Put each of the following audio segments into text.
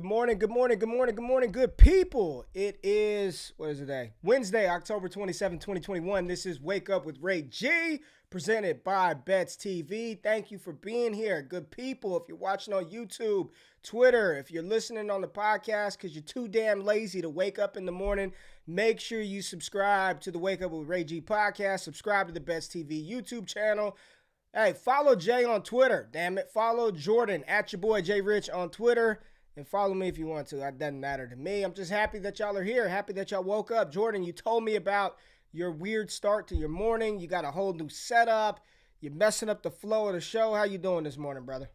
Good morning, good people. It is, what is the day? Wednesday, October 27, 2021. This is Wake Up with Ray G, presented by Bets TV. Thank you for being here, good people. If you're watching on YouTube, Twitter, if you're listening on the podcast because you're too damn lazy to wake up in the morning, make sure you subscribe to the Wake Up with Ray G podcast. Subscribe to the Bets TV YouTube channel. Hey, follow Jay on Twitter, damn it. Follow Jordan at your boy Jay Rich on Twitter. And follow me if you want to. It doesn't matter to me. I'm just happy that y'all are here. Happy that y'all woke up. Jordan, you told me about your weird start to your morning. You got a whole new setup. You're messing up the flow of the show. How you doing this morning, brother?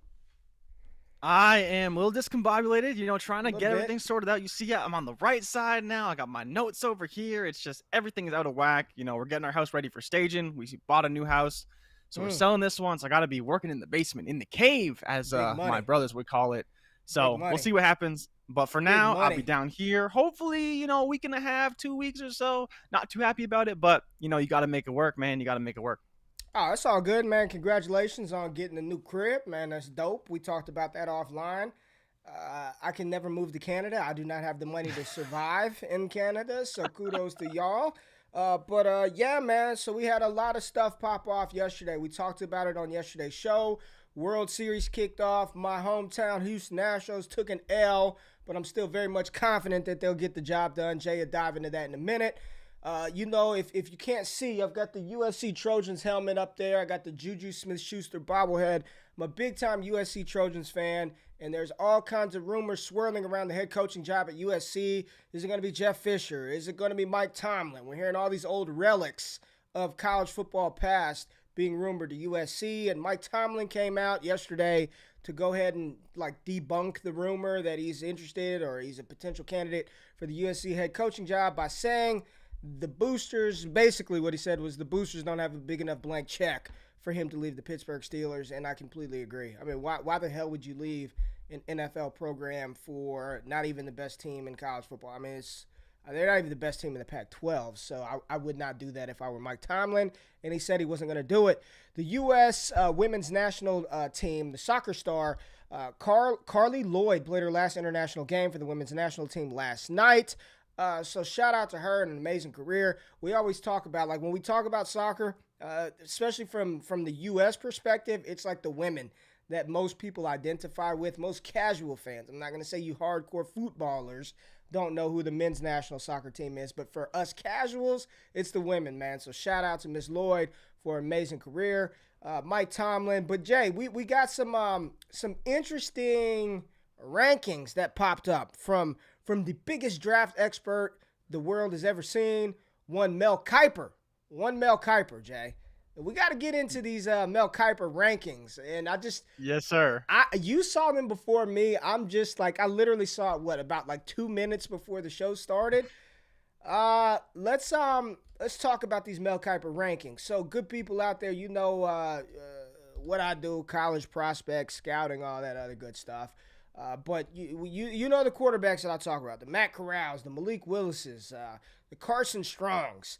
I am a little discombobulated, trying to get everything sorted out. You see, I'm on the right side now. I got my notes over here. It's just everything is out of whack. We're getting our house ready for staging. We bought a new house. So we're selling this one. So I got to be working in the basement, in the cave, as my brothers would call it. So we'll see what happens. But for now, I'll be down here. Hopefully, a week and a half, 2 weeks or so. Not too happy about it, but, you got to make it work, man. You got to make it work. Oh, that's all good, man. Congratulations on getting a new crib, man. That's dope. We talked about that offline. I can never move to Canada. I do not have the money to survive in Canada, so kudos to y'all. Yeah, man, so we had a lot of stuff pop off yesterday. We talked about it on yesterday's show. World Series kicked off. My hometown, Houston Astros, took an L, but I'm still very much confident that they'll get the job done. Jay will dive into that in a minute. If you can't see, I've got the USC Trojans helmet up there. I got the Juju Smith-Schuster bobblehead. I'm a big-time USC Trojans fan, and there's all kinds of rumors swirling around the head coaching job at USC. Is it going to be Jeff Fisher? Is it going to be Mike Tomlin? We're hearing all these old relics of college football past being rumored to USC, and Mike Tomlin came out yesterday to go ahead and debunk the rumor that he's interested or he's a potential candidate for the USC head coaching job by saying the boosters, basically what he said was the boosters don't have a big enough blank check for him to leave the Pittsburgh Steelers, and I completely agree. I mean, why the hell would you leave an NFL program for not even the best team in college football? I mean, they're not even the best team in the Pac-12, so I would not do that if I were Mike Tomlin, and he said he wasn't going to do it. The U.S. women's national team, the soccer star, Carly Lloyd played her last international game for the women's national team last night. So shout out to her and an amazing career. We always talk about, when we talk about soccer, especially from the U.S. perspective, it's like the women that most people identify with, most casual fans. I'm not going to say you hardcore footballers don't know who the men's national soccer team is, but for us casuals, it's the women, man. So shout out to Miss Lloyd for an amazing career. Mike Tomlin. But Jay, we got some interesting rankings that popped up from the biggest draft expert the world has ever seen, one Mel Kiper, Jay. We got to get into these Mel Kiper rankings, and yes, sir. You saw them before me. I'm just I literally saw it about 2 minutes before the show started. Let's talk about these Mel Kiper rankings. So, good people out there, what I do, college prospects, scouting, all that other good stuff. But you know the quarterbacks that I talk about, the Matt Corrals, the Malik Willises, the Carson Strongs.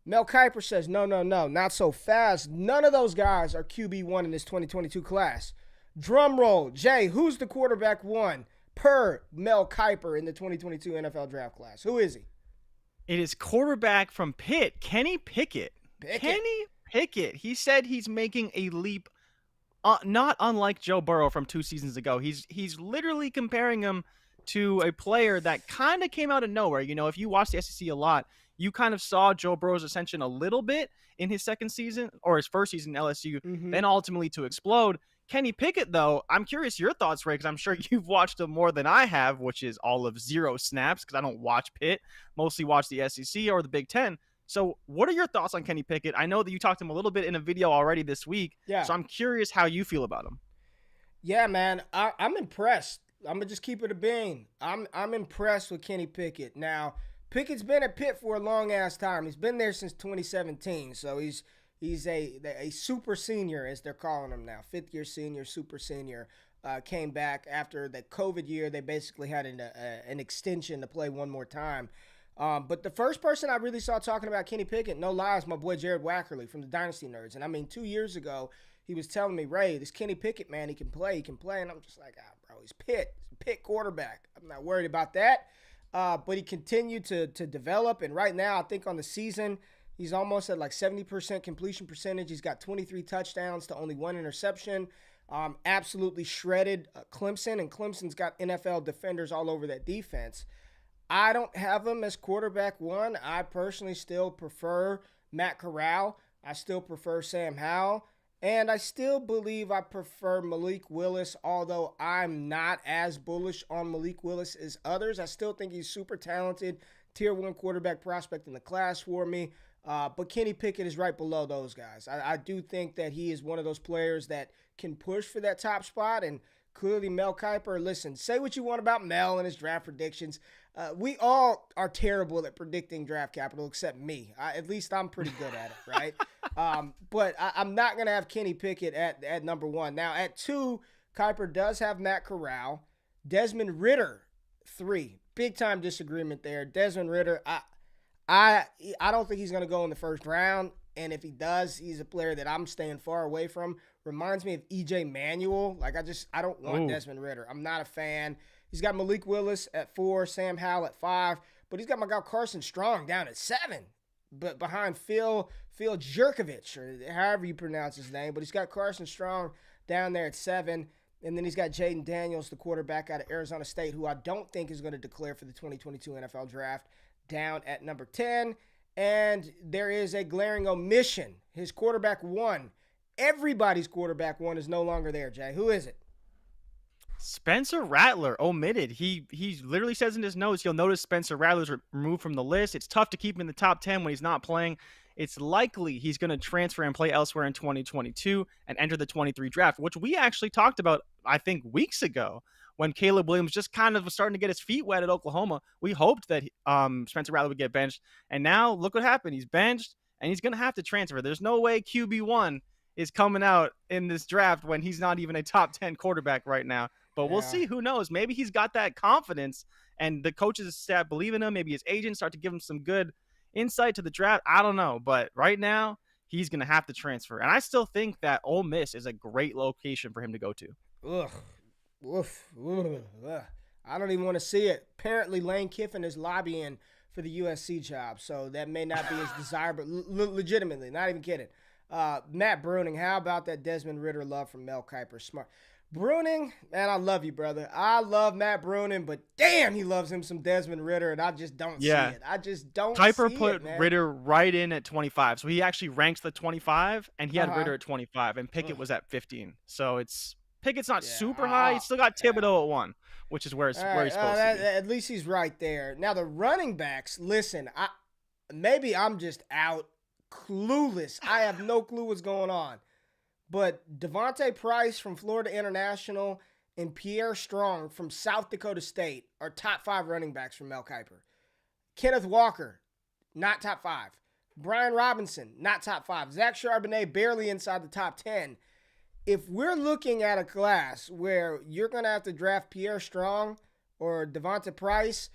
Mel Kiper says, no, not so fast. None of those guys are QB1 in this 2022 class. Drum roll. Jay, who's the quarterback one per Mel Kiper in the 2022 NFL draft class? Who is he? It is quarterback from Pitt, Kenny Pickett. Kenny Pickett. He said he's making a leap, not unlike Joe Burrow from 2 seasons ago. He's literally comparing him to a player that kind of came out of nowhere. If you watch the SEC a lot, you kind of saw Joe Burrow's ascension a little bit in his second season or his first season in LSU, then ultimately to explode. Kenny Pickett, though, I'm curious your thoughts, Ray, because I'm sure you've watched him more than I have, which is all of 0 snaps because I don't watch Pitt, mostly watch the SEC or the Big Ten. So what are your thoughts on Kenny Pickett? I know that you talked to him a little bit in a video already this week, so I'm curious how you feel about him. Yeah, man, I'm impressed. I'm going to just keep it a bean. I'm impressed with Kenny Pickett. Now, Pickett's been at Pitt for a long-ass time. He's been there since 2017, so he's a super senior, as they're calling him now, fifth-year senior, super senior. Came back after the COVID year. They basically had an extension to play one more time. But the first person I really saw talking about Kenny Pickett, no lies, my boy Jared Wackerly from the Dynasty Nerds. And I mean, 2 years ago, he was telling me, Ray, this Kenny Pickett, man, he can play. And I'm just like, bro. He's Pitt quarterback. I'm not worried about that. But he continued to develop, and right now, I think on the season, he's almost at like 70% completion percentage. He's got 23 touchdowns to only 1 interception. Absolutely shredded Clemson, and Clemson's got NFL defenders all over that defense. I don't have him as quarterback 1. I personally still prefer Matt Corral. I still prefer Sam Howell. And I still believe I prefer Malik Willis, although I'm not as bullish on Malik Willis as others. I still think he's super talented, tier 1 quarterback prospect in the class for me. But Kenny Pickett is right below those guys. I do think that he is one of those players that can push for that top spot. And clearly Mel Kiper, listen, say what you want about Mel and his draft predictions. We all are terrible at predicting draft capital except me. At least I'm pretty good at it, right? But I'm not going to have Kenny Pickett at number 1. Now, at 2, Kiper does have Matt Corral. Desmond Ridder, 3. Big-time disagreement there. Desmond Ridder, I don't think he's going to go in the first round. And if he does, he's a player that I'm staying far away from. Reminds me of E.J. Manuel. I don't want Desmond Ridder. I'm not a fan. He's got Malik Willis at 4, Sam Howell at 5, but he's got my guy Carson Strong down at 7, but behind Phil Jerkovich, or however you pronounce his name, but he's got Carson Strong down there at 7, and then he's got Jaden Daniels, the quarterback out of Arizona State, who I don't think is going to declare for the 2022 NFL Draft, down at number 10, and there is a glaring omission. His quarterback 1, everybody's quarterback 1 is no longer there, Jay. Who is it? Spencer Rattler omitted. He literally says in his notes, you'll notice Spencer Rattler's removed from the list. It's tough to keep him in the top 10 when he's not playing. It's likely he's going to transfer and play elsewhere in 2022 and enter the 23 draft, which we actually talked about, I think, weeks ago when Caleb Williams just kind of was starting to get his feet wet at Oklahoma. We hoped that Spencer Rattler would get benched, and now look what happened. He's benched, and he's going to have to transfer. There's no way QB1 is coming out in this draft when he's not even a top 10 quarterback right now. But we'll see. Who knows? Maybe he's got that confidence and the coaches staff believe in him. Maybe his agents start to give him some good insight to the draft. I don't know. But right now, he's going to have to transfer. And I still think that Ole Miss is a great location for him to go to. Ugh. Woof. Ugh. I don't even want to see it. Apparently, Lane Kiffin is lobbying for the USC job. So that may not be as desirable. Legitimately, not even kidding. Matt Bruning, how about that Desmond Ridder love from Mel Kiper? Smart. Bruning, man, I love you, brother. I love Matt Bruning, but damn, he loves him some Desmond Ridder, and I just don't see it. I just don't see it, Kiper put Ridder right in at 25, so he actually ranks the 25, and he had Ridder at 25, and Pickett was at 15. So Pickett's not super high. He's still got Thibodeau at 1, which is where he's supposed to be. At least he's right there. Now, the running backs, listen, maybe I'm just out clueless. I have no clue what's going on. But Devontae Price from Florida International and Pierre Strong from South Dakota State are top 5 running backs from Mel Kiper. Kenneth Walker, not top 5. Brian Robinson, not top 5. Zach Charbonnet, barely inside the top 10. If we're looking at a class where you're going to have to draft Pierre Strong or Devontae Price,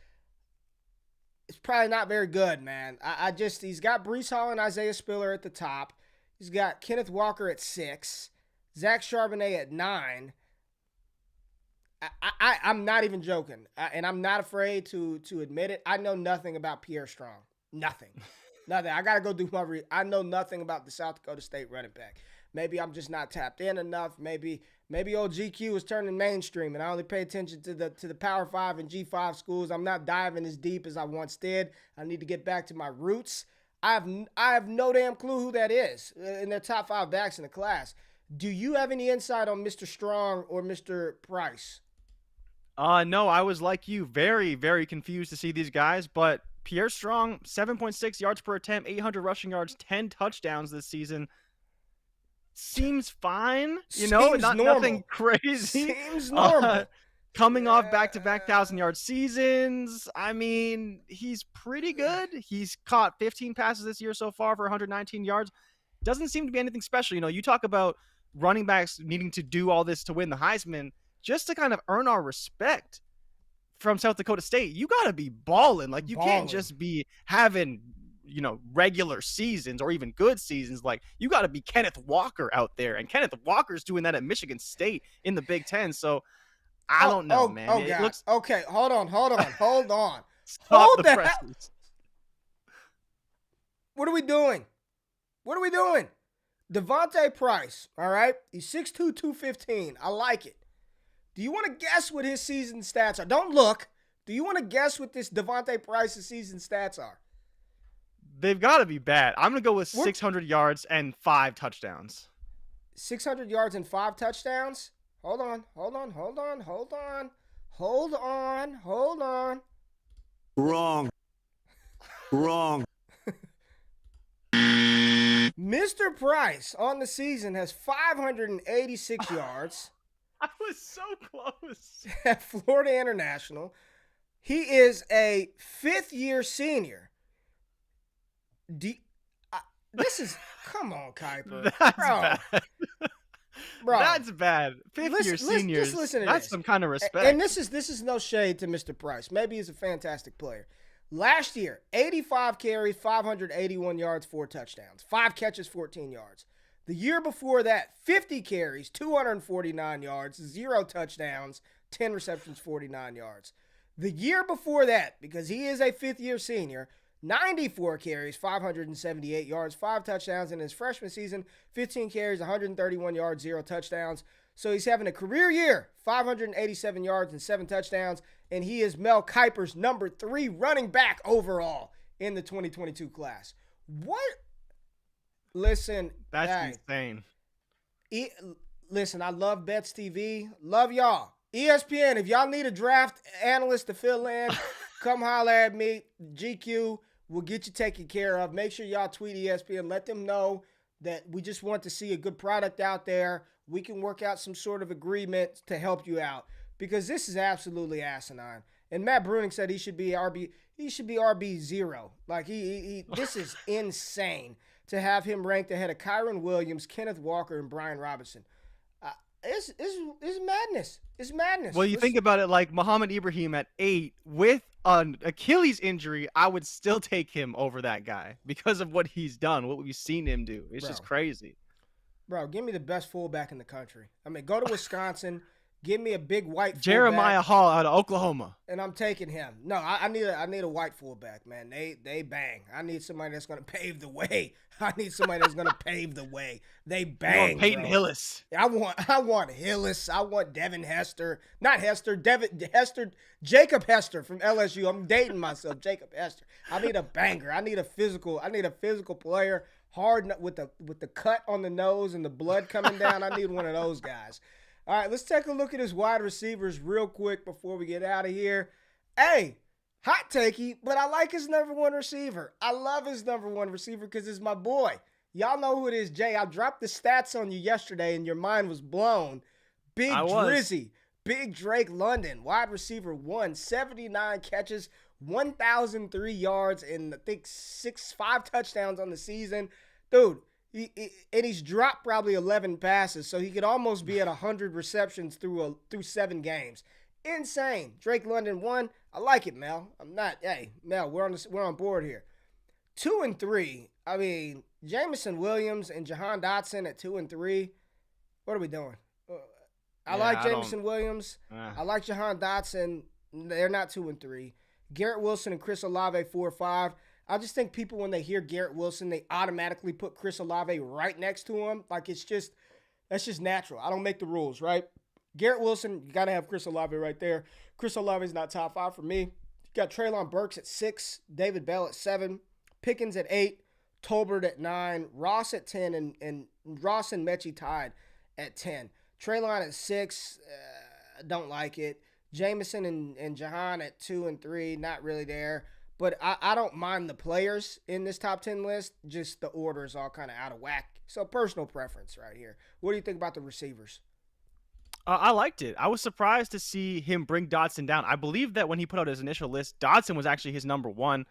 it's probably not very good, man. He's got Breece Hall and Isaiah Spiller at the top. He's got Kenneth Walker at 6, Zach Charbonnet at 9. I'm not even joking, and I'm not afraid to admit it. I know nothing about Pierre Strong. Nothing. I got to go do my I know nothing about the South Dakota State running back. Maybe I'm just not tapped in enough. Maybe old GQ is turning mainstream, and I only pay attention to the Power 5 and G5 schools. I'm not diving as deep as I once did. I need to get back to my roots. I have no damn clue who that is in their top 5 backs in the class. Do you have any insight on Mr. Strong or Mr. Price? No, I was like you, very, very confused to see these guys. But Pierre Strong, 7.6 yards per attempt, 800 rushing yards, 10 touchdowns this season. Seems fine, nothing crazy. Seems normal. Coming off back-to-back 1,000-yard seasons, I mean, he's pretty good. He's caught 15 passes this year so far for 119 yards. Doesn't seem to be anything special. You talk about running backs needing to do all this to win the Heisman. Just to kind of earn our respect from South Dakota State, you got to be balling. Like, you can't just be having, regular seasons or even good seasons. Like, you got to be Kenneth Walker out there. And Kenneth Walker's doing that at Michigan State in the Big Ten. So, I don't know, man. Oh, It God. looks. Okay, hold on. Stop Hold the the hell. presses. What are we doing? Devontae Price, all right? He's 6'2", 215. I like it. Do you want to guess what his season stats are? Don't look. Do you want to guess what this Devontae Price's season stats are? They've got to be bad. I'm going to go with 600 yards and 5 touchdowns. 600 yards and 5 touchdowns? Hold on. Wrong. Mr. Price on the season has 586 yards. I was so close. At Florida International. He is a fifth-year senior. This is, come on, Kiper. That's bad. Bro, that's bad. Fifth-year seniors. Just listen to that's this. some kind of respect. And this is no shade to Mr. Price. Maybe he's a fantastic player. Last year, 85 carries, 581 yards, 4 touchdowns. 5 catches, 14 yards. The year before that, 50 carries, 249 yards, 0 touchdowns, 10 receptions, 49 yards. The year before that, because he is a fifth-year senior, 94 carries, 578 yards, 5 touchdowns. In his freshman season, 15 carries, 131 yards, 0 touchdowns. So he's having a career year, 587 yards and 7 touchdowns, and he is Mel Kiper's number 3 running back overall in the 2022 class. What? Listen. That's insane. Listen, I love Bets TV. Love y'all. ESPN, if y'all need a draft analyst to fill in, come holler at me. GQ will get you taken care of. Make sure y'all tweet ESPN. Let them know that we just want to see a good product out there. We can work out some sort of agreement to help you out because this is absolutely asinine. And Matt Bruning said he should be RB0. Like this is insane to have him ranked ahead of Kyron Williams, Kenneth Walker, and Brian Robinson. It's madness. It's madness. Well, you think about it, like Muhammad Ibrahim at 8 with an Achilles injury, I would still take him over that guy because of what he's done, what we've seen him do. It's just crazy. Bro, give me the best fullback in the country. I mean, go to Wisconsin, give me a big white Jeremiah fullback, Hall out of Oklahoma. and I'm taking him. No, I need a white fullback, man. They bang. I need somebody that's gonna pave the way. They bang. Peyton bro. Hillis. I want Hillis. I want Devin Hester. Not Hester. Jacob Hester from LSU. I'm dating myself. Jacob Hester. I need a banger. I need a physical player. Hard with the cut on the nose and the blood coming down. I need one of those guys. All right, let's take a look at his wide receivers real quick before we get out of here. Hey, hot takey, but I like his number 1 receiver. I love his number 1 receiver because it's my boy. Y'all know who it is, Jay. I dropped the stats on you yesterday and your mind was blown. Big Drizzy, Big Drake London, wide receiver 1, 79 catches, 1,003 yards, and I think 5 touchdowns on the season. Dude, he's dropped probably 11 passes, so he could almost be at 100 receptions through 7 games. Insane. Drake London 1. I like it, Mel. Mel, we're on board here. 2 and 3. I mean, Jamison Williams and Jahan Dotson at 2 and 3. What are we doing? I like Jamison Williams. I like Jahan Dotson. They're not 2 and 3. Garrett Wilson and Chris Olave 4 or 5. I just think people, when they hear Garrett Wilson, they automatically put Chris Olave right next to him. Like that's just natural. I don't make the rules, right? Garrett Wilson, you got to have Chris Olave right there. Chris Olave is not top 5 for me. You got Treylon Burks at 6, David Bell at 7, Pickens at 8, Tolbert at 9, Ross at 10, and Ross and Mechie tied at 10. Treylon at 6, don't like it. Jamison and Jahan at 2 and 3, not really there. But I don't mind the players in this top 10 list. Just the order is all kind of out of whack. So personal preference right here. What do you think about the receivers? I liked it. I was surprised to see him bring Dotson down. I believe that when he put out his initial list, Dotson was actually his number 1.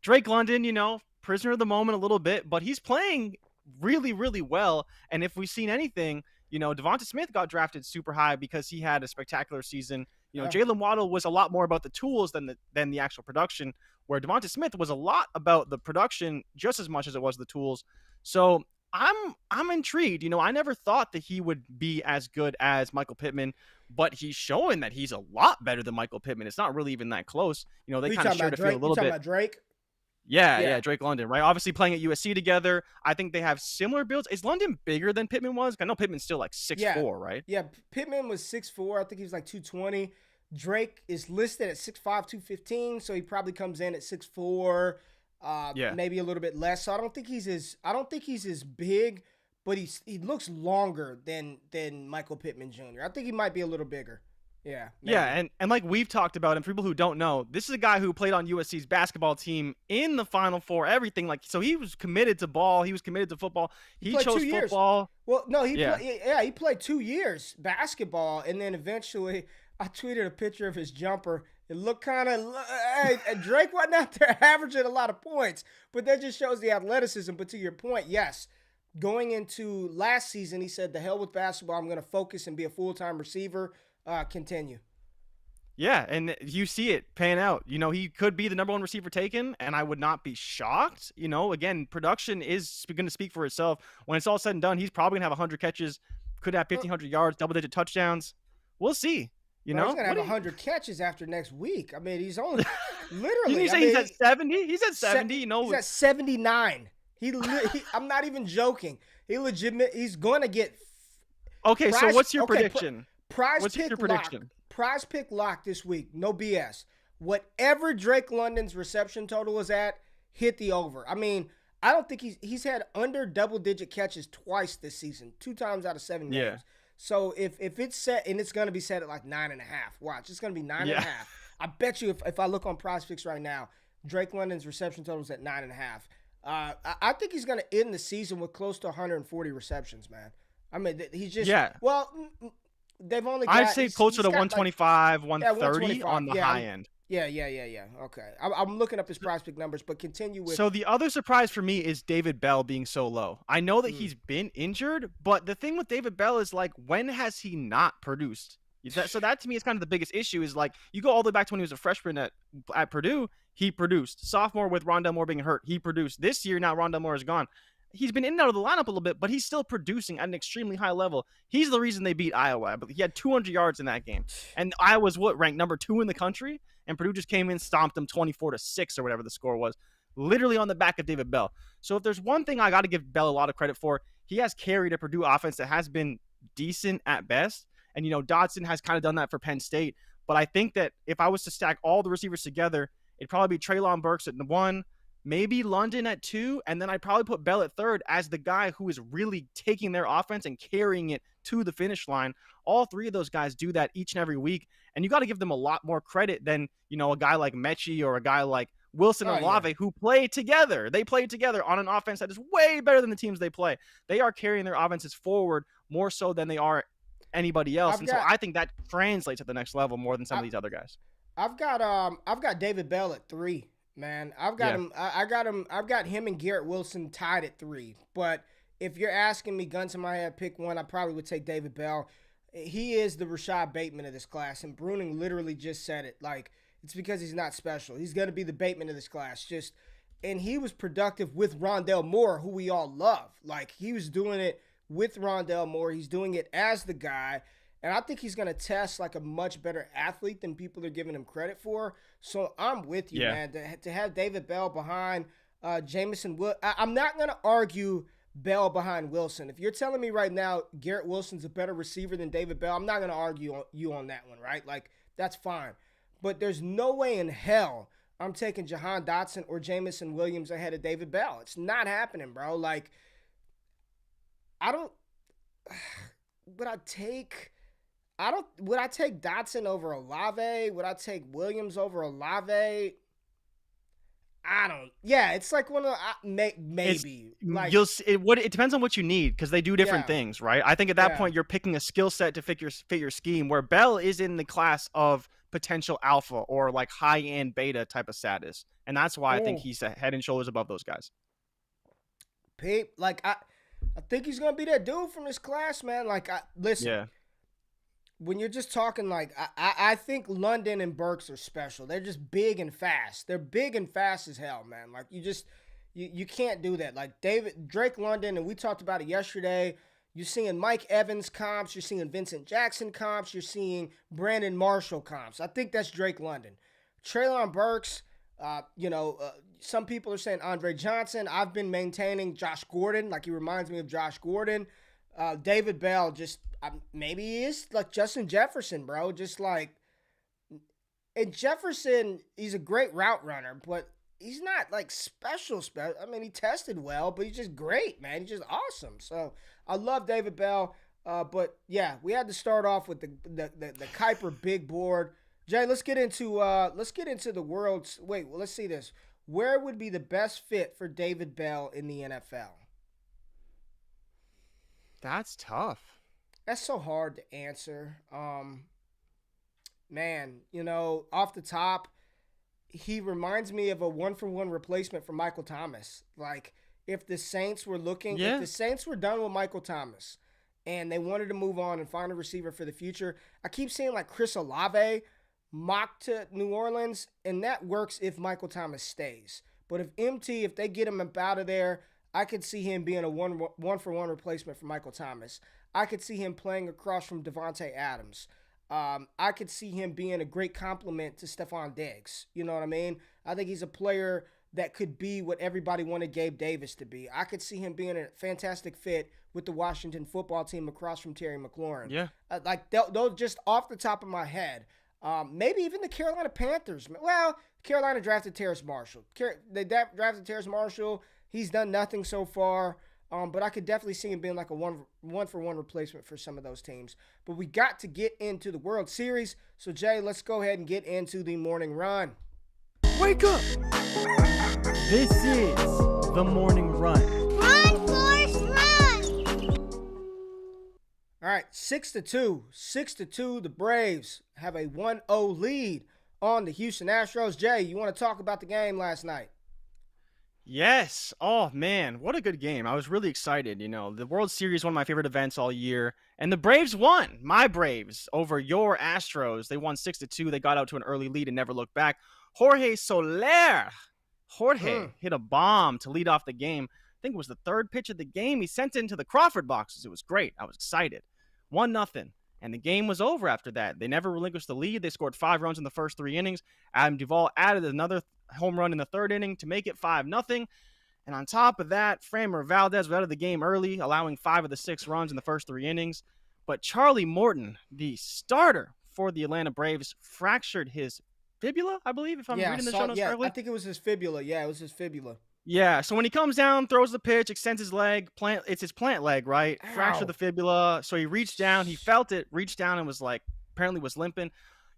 Drake London, prisoner of the moment a little bit, but he's playing really, really well. And if we've seen anything, Devonta Smith got drafted super high because he had a spectacular season. Jalen Waddle was a lot more about the tools than the actual production, where Devonta Smith was a lot about the production just as much as it was the tools. So I'm intrigued. I never thought that he would be as good as Michael Pittman, but he's showing that he's a lot better than Michael Pittman. It's not really even that close. They Who you kind of talking shared about, a field a Drake? You little talking bit. about Drake? Yeah, Yeah. Drake London, right? Obviously playing at USC together. I think they have similar builds. Is London bigger than Pittman was? I know Pittman's still like 6'4", right? Yeah. Pittman was 6'4". I think he was like 220. Drake is listed at 6'5", 215, so he probably comes in at 6'4", Yeah. maybe a little bit less. So I don't think he's as big, but he looks longer than Michael Pittman Jr. I think he might be a little bigger. Yeah. Maybe. Yeah, and like we've talked about, and for people who don't know, this is a guy who played on USC's basketball team in the Final Four, everything. Like, so he was committed to ball. He was committed to football. He chose football. Well, no, he played 2 years basketball, and then eventually I tweeted a picture of his jumper. It looked kind of, and Drake wasn't out there averaging a lot of points, but that just shows the athleticism. But to your point, yes, going into last season, he said, "The hell with basketball. I'm going to focus and be a full-time receiver." Continue. Yeah, and you see it pan out. He could be the number one receiver taken, and I would not be shocked. Again, production is going to speak for itself. When it's all said and done, he's probably going to have 100 catches, could have 1,500 yards, double-digit touchdowns. We'll see. He's going to have 100 catches after next week. I mean, he's only literally. Didn't you say he's at 70? He's at 70. He's at 79. I'm not even joking. He's going to get. Okay, so what's your prediction? What's your prediction? Prize pick lock this week. No BS. Whatever Drake London's reception total is at, hit the over. I mean, I don't think he's had under double-digit catches twice this season, 2 times out of 7 games. So if it's set, and it's going to be set at like 9.5. Watch, it's going to be 9.5. I bet you if I look on Prize Picks right now, Drake London's reception total is at 9.5. I think he's going to end the season with close to 140 receptions, man. I mean, he's just well. They've only got, I'd say closer to 125, 130 on the high end. Yeah. Okay. I'm looking up his Prize Pick numbers, but continue with. So the other surprise for me is David Bell being so low. I know that he's been injured, but the thing with David Bell is, like, when has he not produced? So that to me is kind of the biggest issue, is like, you go all the way back to when he was a freshman at Purdue, he produced. Sophomore with Rondell Moore being hurt, he produced. This year now Rondell Moore is gone. He's been in and out of the lineup a little bit, but he's still producing at an extremely high level. He's the reason they beat Iowa. But he had 200 yards in that game. And Iowa's ranked number 2 in the country, and Purdue just came in, stomped them 24-6 or whatever the score was, literally on the back of David Bell. So if there's one thing I got to give Bell a lot of credit for, he has carried a Purdue offense that has been decent at best. And, Dotson has kind of done that for Penn State. But I think that if I was to stack all the receivers together, it'd probably be Treylon Burks at 1, maybe London at 2, and then I'd probably put Bell at 3rd as the guy who is really taking their offense and carrying it to the finish line. All 3 of those guys do that each and every week, and you got to give them a lot more credit than, a guy like Mechie or a guy like Wilson and Olave who play together. They play together on an offense that is way better than the teams they play. They are carrying their offenses forward more so than they are anybody else, so I think that translates at the next level more than some of these other guys. I've got David Bell at 3. Man, I've got him. I've got him and Garrett Wilson tied at 3. But if you're asking me, gun to my head, pick one, I probably would take David Bell. He is the Rashad Bateman of this class, and Bruning literally just said it. Like, it's because he's not special. He's gonna be the Bateman of this class. And he was productive with Rondell Moore, who we all love. Like, he was doing it with Rondell Moore. He's doing it as the guy. And I think he's going to test like a much better athlete than people are giving him credit for. So I'm with you, man. To have David Bell behind Jamison, I'm not going to argue Bell behind Wilson. If you're telling me right now Garrett Wilson's a better receiver than David Bell, I'm not going to argue you on that one, right? Like, that's fine. But there's no way in hell I'm taking Jahan Dotson or Jamison Williams ahead of David Bell. It's not happening, bro. Like, would I take Dotson over Olave? Would I take Williams over Olave? It's like one of maybe. It depends on what you need, because they do different things, right? I think at that point you're picking a skill set to fit your scheme, where Bell is in the class of potential alpha or like high end beta type of status, and that's why I think he's head and shoulders above those guys. Pete, like I think he's gonna be that dude from this class, man. Like, listen. Yeah. When you're just talking, like, I think London and Burks are special. They're just big and fast. They're big and fast as hell, man. Like, You can't do that. Like Drake London, and we talked about it yesterday. You're seeing Mike Evans comps. You're seeing Vincent Jackson comps. You're seeing Brandon Marshall comps. I think that's Drake London. Treylon Burks, some people are saying Andre Johnson. I've been maintaining Josh Gordon. Like, he reminds me of Josh Gordon. David Bell, maybe he is like Justin Jefferson, bro. And Jefferson, he's a great route runner, but he's not like special. I mean, he tested well, but he's just great, man. He's just awesome. So I love David Bell. But yeah, we had to start off with the Kiper big board. Jay, let's get into the world's. Let's see this. Where would be the best fit for David Bell in the NFL? That's tough. That's so hard to answer. Man, off the top, he reminds me of a 1-for-1 replacement for Michael Thomas. Like, if the Saints were if the Saints were done with Michael Thomas and they wanted to move on and find a receiver for the future, I keep seeing like Chris Olave mocked to New Orleans, and that works if Michael Thomas stays. But if they get him up out of there, I could see him being a one-for-one replacement for Michael Thomas. I could see him playing across from Devontae Adams. I could see him being a great compliment to Stephon Diggs. You know what I mean? I think he's a player that could be what everybody wanted Gabe Davis to be. I could see him being a fantastic fit with the Washington football team across from Terry McLaurin. Yeah. Those just off the top of my head. Maybe even the Carolina Panthers. Well, Carolina drafted Terrace Marshall. They drafted Terrace Marshall. He's done nothing so far. But I could definitely see him being like a one-for-one replacement for some of those teams. But we got to get into the World Series. So, Jay, let's go ahead and get into the morning run. Wake up! This is the morning run. Run, Forrest, run! All right, 6-2. 6-2, the Braves have a 1-0 lead on the Houston Astros. Jay, you want to talk about the game last night? Yes. Oh, man. What a good game. I was really excited. The World Series is one of my favorite events all year. And the Braves won. My Braves over your Astros. They won 6-2. They got out to an early lead and never looked back. Jorge Soler. Hit a bomb to lead off the game. I think it was the third pitch of the game. He sent it into the Crawford boxes. It was great. I was excited. 1-0. And the game was over after that. They never relinquished the lead. They scored 5 runs in the first 3 innings. Adam Duvall added another home run in the third inning to make it 5-0. And on top of that, Framber Valdez was out of the game early, allowing 5 of the 6 runs in the first 3 innings. But Charlie Morton, the starter for the Atlanta Braves, fractured his fibula, I believe, if I'm reading the show notes correctly. I think it was his fibula. Yeah, it was his fibula. Yeah, so when he comes down, throws the pitch, extends his leg, it's his plant leg, right? Ow. Fractured the fibula. So he reached down, he felt it, reached down and was apparently was limping.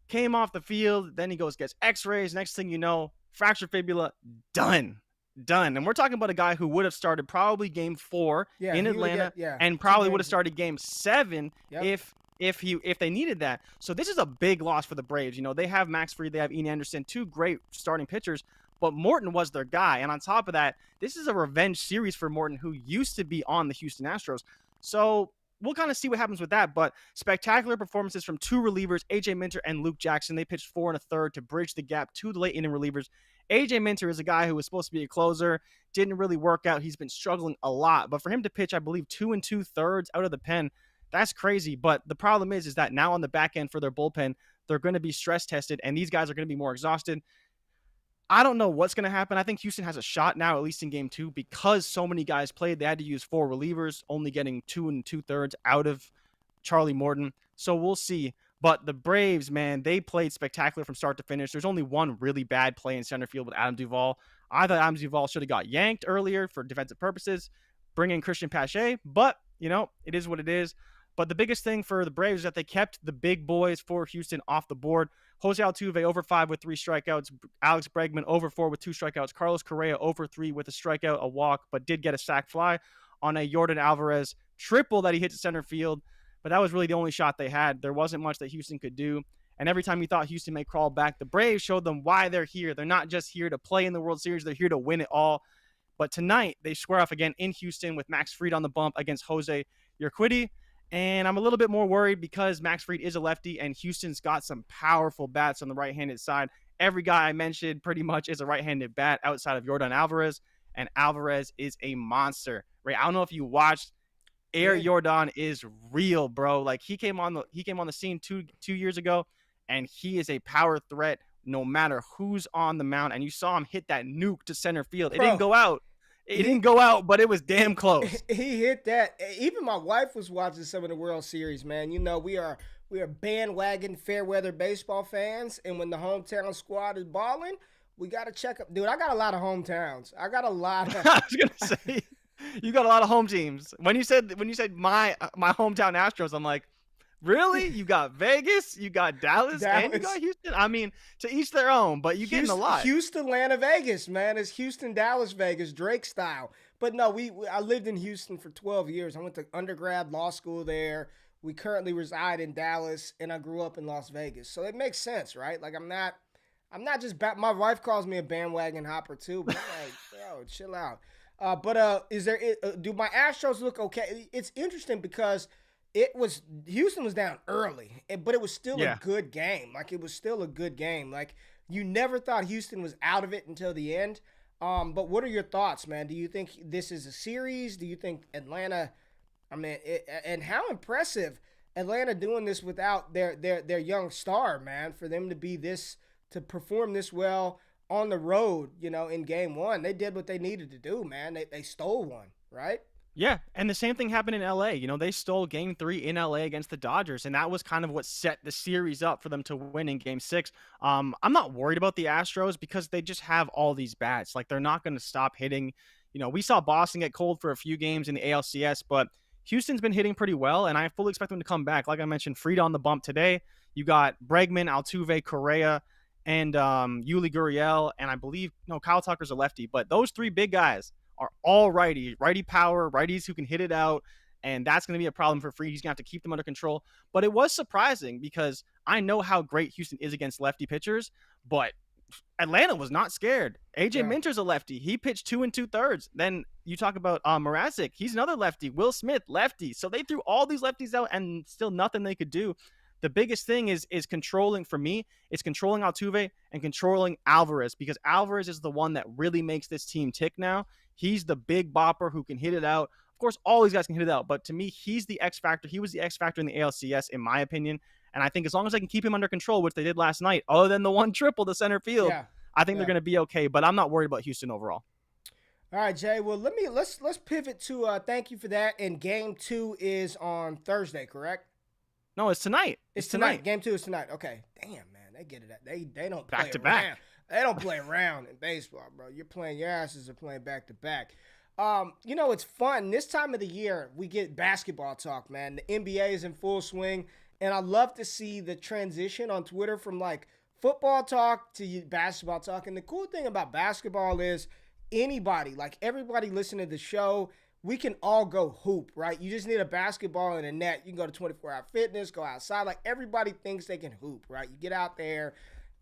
Came off the field, then he gets x-rays. Next thing you know, fractured fibula, done. And we're talking about a guy who would have started probably game 4 in Atlanta and probably would have started game 7 if they needed that. So this is a big loss for the Braves. They have Max Fried, they have Ian Anderson, 2 great starting pitchers, but Morton was their guy. And on top of that, this is a revenge series for Morton, who used to be on the Houston Astros. So we'll kind of see what happens with that, but spectacular performances from 2 relievers, A.J. Minter and Luke Jackson. They pitched 4 1/3 to bridge the gap to the late inning relievers. A.J. Minter is a guy who was supposed to be a closer, didn't really work out. He's been struggling a lot, but for him to pitch, I believe, 2 2/3 out of the pen, that's crazy. But the problem is that now on the back end for their bullpen, they're going to be stress tested, and these guys are going to be more exhausted. I don't know what's going to happen. I think Houston has a shot now, at least in game 2, because so many guys played. They had to use 4 relievers, only getting 2 2/3 out of Charlie Morton. So we'll see. But the Braves, man, they played spectacular from start to finish. There's only one really bad play in center field with Adam Duvall. I thought Adam Duvall should have got yanked earlier for defensive purposes, bring in Christian Pache, but, it is what it is. But the biggest thing for the Braves is that they kept the big boys for Houston off the board. Jose Altuve over 5 with 3 strikeouts. Alex Bregman over 4 with 2 strikeouts. Carlos Correa over 3 with a strikeout, a walk, but did get a sac fly on a Yordan Alvarez triple that he hit to center field. But that was really the only shot they had. There wasn't much that Houston could do. And every time you thought Houston may crawl back, the Braves showed them why they're here. They're not just here to play in the World Series. They're here to win it all. But tonight, they square off again in Houston with Max Fried on the bump against Jose Urquidy. And I'm a little bit more worried because Max Fried is a lefty and Houston's got some powerful bats on the right-handed side. Every guy I mentioned pretty much is a right-handed bat outside of Yordan Alvarez. and Alvarez is a monster. Right? I don't know if you watched. Air Yeah. Jordan is real, bro. Like he came on the scene two years ago, and he is a power threat no matter who's on the mound. And you saw him hit that nuke to center field. It didn't Bro, go out. It didn't go out, but it was damn close. he hit that. Even my wife was watching some of the World Series, man. You know, we are bandwagon fair weather baseball fans, and when the hometown squad is balling, we got to check up. Dude, I got a lot of hometowns. I got a lot of. I was gonna say you got a lot of home teams. When you said my hometown Astros, I'm like, really? You got Vegas, you got Dallas, and you got Houston. I mean, to each their own, but you getting a lot. Houston, Atlanta, Vegas, man. It's Houston, Dallas, Vegas, Drake style. But no, I lived in Houston for 12 years. I went to undergrad law school there. We currently reside in Dallas, and I grew up in Las Vegas. So it makes sense, right? Like I'm not just my wife calls me a bandwagon hopper too, but I'm like, yo, chill out. But do my Astros look okay? It's interesting because Houston was down early, but it was still a good game. Like it was still a good game. Like you never thought Houston was out of it until the end. But what are your thoughts, man? Do you think this is a series? Do you think Atlanta? I mean, and how impressive Atlanta doing this without their young star, man, for them to perform this well on the road, in game one. They did what they needed to do, man. They stole one, right? Yeah, and the same thing happened in LA. They stole game 3 in LA against the Dodgers, and that was kind of what set the series up for them to win in game 6. I'm not worried about the Astros because they just have all these bats. Like, they're not going to stop hitting. We saw Boston get cold for a few games in the ALCS, but Houston's been hitting pretty well, and I fully expect them to come back. Like I mentioned, Fried on the bump today. You got Bregman, Altuve, Correa, and Yuli Gurriel, and I believe Kyle Tucker's a lefty. But those 3 big guys are all righty power, righties who can hit it out, and that's going to be a problem for Fried. He's going to have to keep them under control. But it was surprising because I know how great Houston is against lefty pitchers, but Atlanta was not scared. AJ Minter's a lefty. He pitched 2 2/3. Then you talk about Mrazek. He's another lefty. Will Smith, lefty. So they threw all these lefties out and still nothing they could do. The biggest thing is controlling, for me, is controlling Altuve and controlling Alvarez, because Alvarez is the one that really makes this team tick now. He's the big bopper who can hit it out. Of course, all these guys can hit it out, but to me, he's the X factor. He was the X factor in the ALCS, in my opinion. And I think as long as I can keep him under control, which they did last night, other than the one triple to center field, I think they're going to be okay. But I'm not worried about Houston overall. All right, Jay. Well, let's pivot to thank you for that. And game 2 is on Thursday, correct? No, it's tonight. It's tonight. Game 2 is tonight. Okay. Damn, man, they get it. They don't play back to around. back. They don't play around in baseball, bro. Your asses are playing back to back. It's fun. This time of the year, we get basketball talk, man. The NBA is in full swing, and I love to see the transition on Twitter from like football talk to basketball talk. And the cool thing about basketball is anybody, like everybody listening to the show, we can all go hoop, right? You just need a basketball and a net. You can go to 24-hour fitness, go outside. Like everybody thinks they can hoop, right? You get out there,